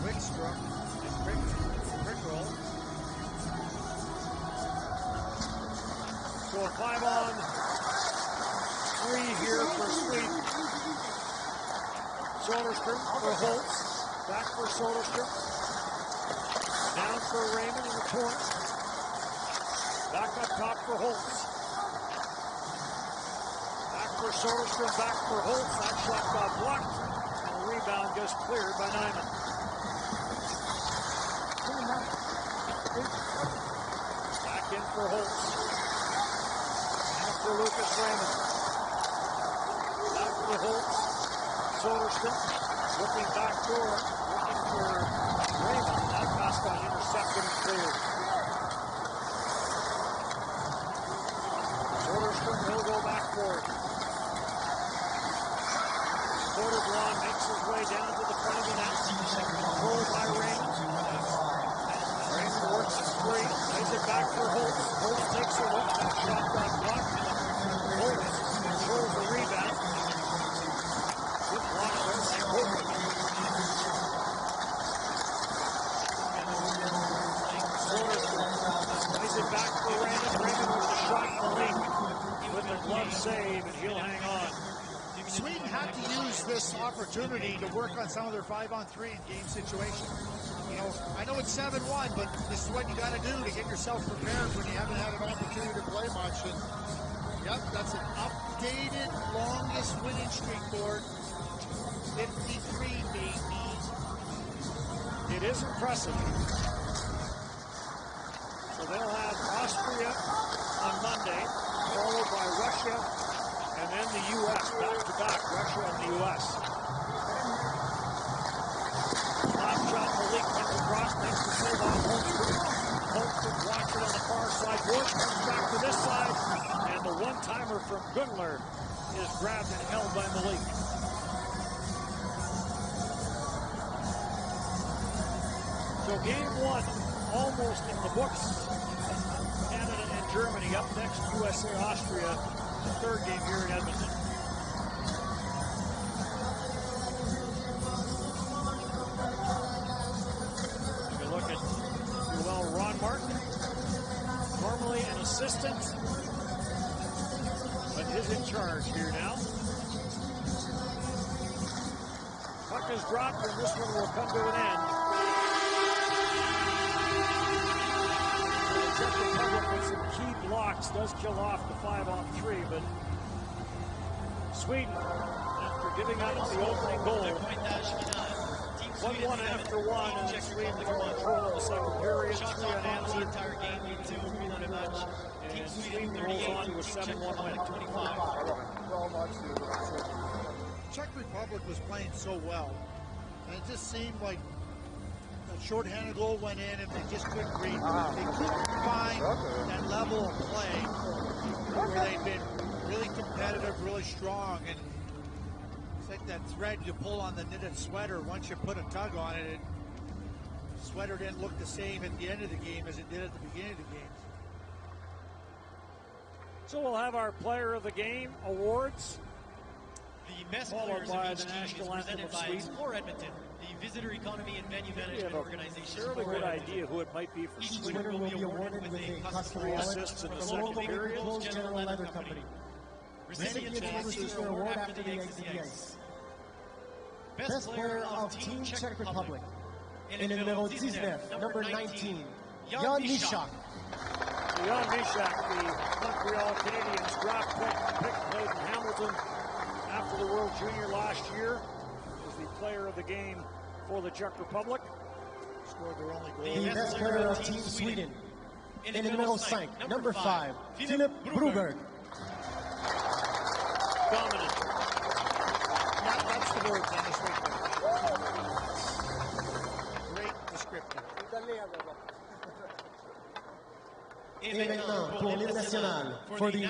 Wickstrom and Pickrell. So a 5-on-3 here for Sweden. Soderstrom for Holtz. Back for Soderstrom. Down for Raymond in the corner. Back up top for Holtz. Back for Soderstrom, back for Holtz. That shot got blocked. And the rebound just cleared by Nyman. Back in for Holtz. And for Lucas Raymond. Back for Holtz. Soderstrom looking back door. Looking for Raymond. That pass got intercepted and cleared. Soderstrom will go back for it. Soderblom makes his way down to the front of the net. Controlled by Raymond. Raymond works his free. Plays it back for Holtz. Holtz takes a look. That shot got blocked. Holtz controls the rebound. Good block there by Holtz. Plays it back for Raymond. Raymond with the shot in the lead. With the glove save, and he'll hang on. Sweden had to use this opportunity to work on some of their 5-on-3 in game situation. You know, I know it's 7-1, but this is what you got to do to get yourself prepared when you haven't had an opportunity to play much. And yep, that's an updated longest winning streak board. 53, baby. It is impressive. So they'll have Austria on Monday, followed by Russia, and then the U.S. back-to-back, Russia and the U.S. Top shot, Malik comes across, makes the save on Holmstrom. Holmstrom blocks it on the far side. Bush comes back to this side, and the one-timer from Gunler is grabbed and held by Malik. So game 1, almost in the books. Canada and Germany up next, USA, Austria. The 3rd game here in Edmonton. Take a look at Ron Martin, normally an assistant, but is in charge here now. Puck is dropped, and this one will come to an end. The Czech Republic with some key blocks does kill off the 5-on-3, but Sweden, after giving up the opening goal, 1-1 after 1, and Sweden in control of the second period, 3 unanswered. And Sweden rolls on to a 7-1 win. Czech Republic was playing so well, and it just seemed like a shorthanded goal went in and they just couldn't read. They couldn't find that level of play where they've been really competitive, really strong, and it's like that thread you pull on the knitted sweater. Once you put a tug on it, the sweater didn't look the same at the end of the game as it did at the beginning of the game. So we'll have our Player of the Game awards. The best Followed players by of each the team national is anthem presented of by Sweden. Explore Edmonton, the visitor economy and venue We management have a organization. fairly good idea who it might be for Each Sweden. winner will be awarded with a custom Three wallet assists in from the the second local period. Closed General Leather Company. Recipients will receive their award after the exit the ice. Best player of Team Czech Republic. In the numéro 19, number 19, Jan Mysak. Jan Mysak, the Montreal Canadiens draft pick, played in Hamilton after the World Junior last year, was the Player of the Game for the Czech Republic. Scored their only goal. The best player of Team Sweden. In the numéro 5, number 5, Philip Broberg. Dominant. That's the word, Dennis. Great descriptor. Et maintenant, pour l'hymne national, for the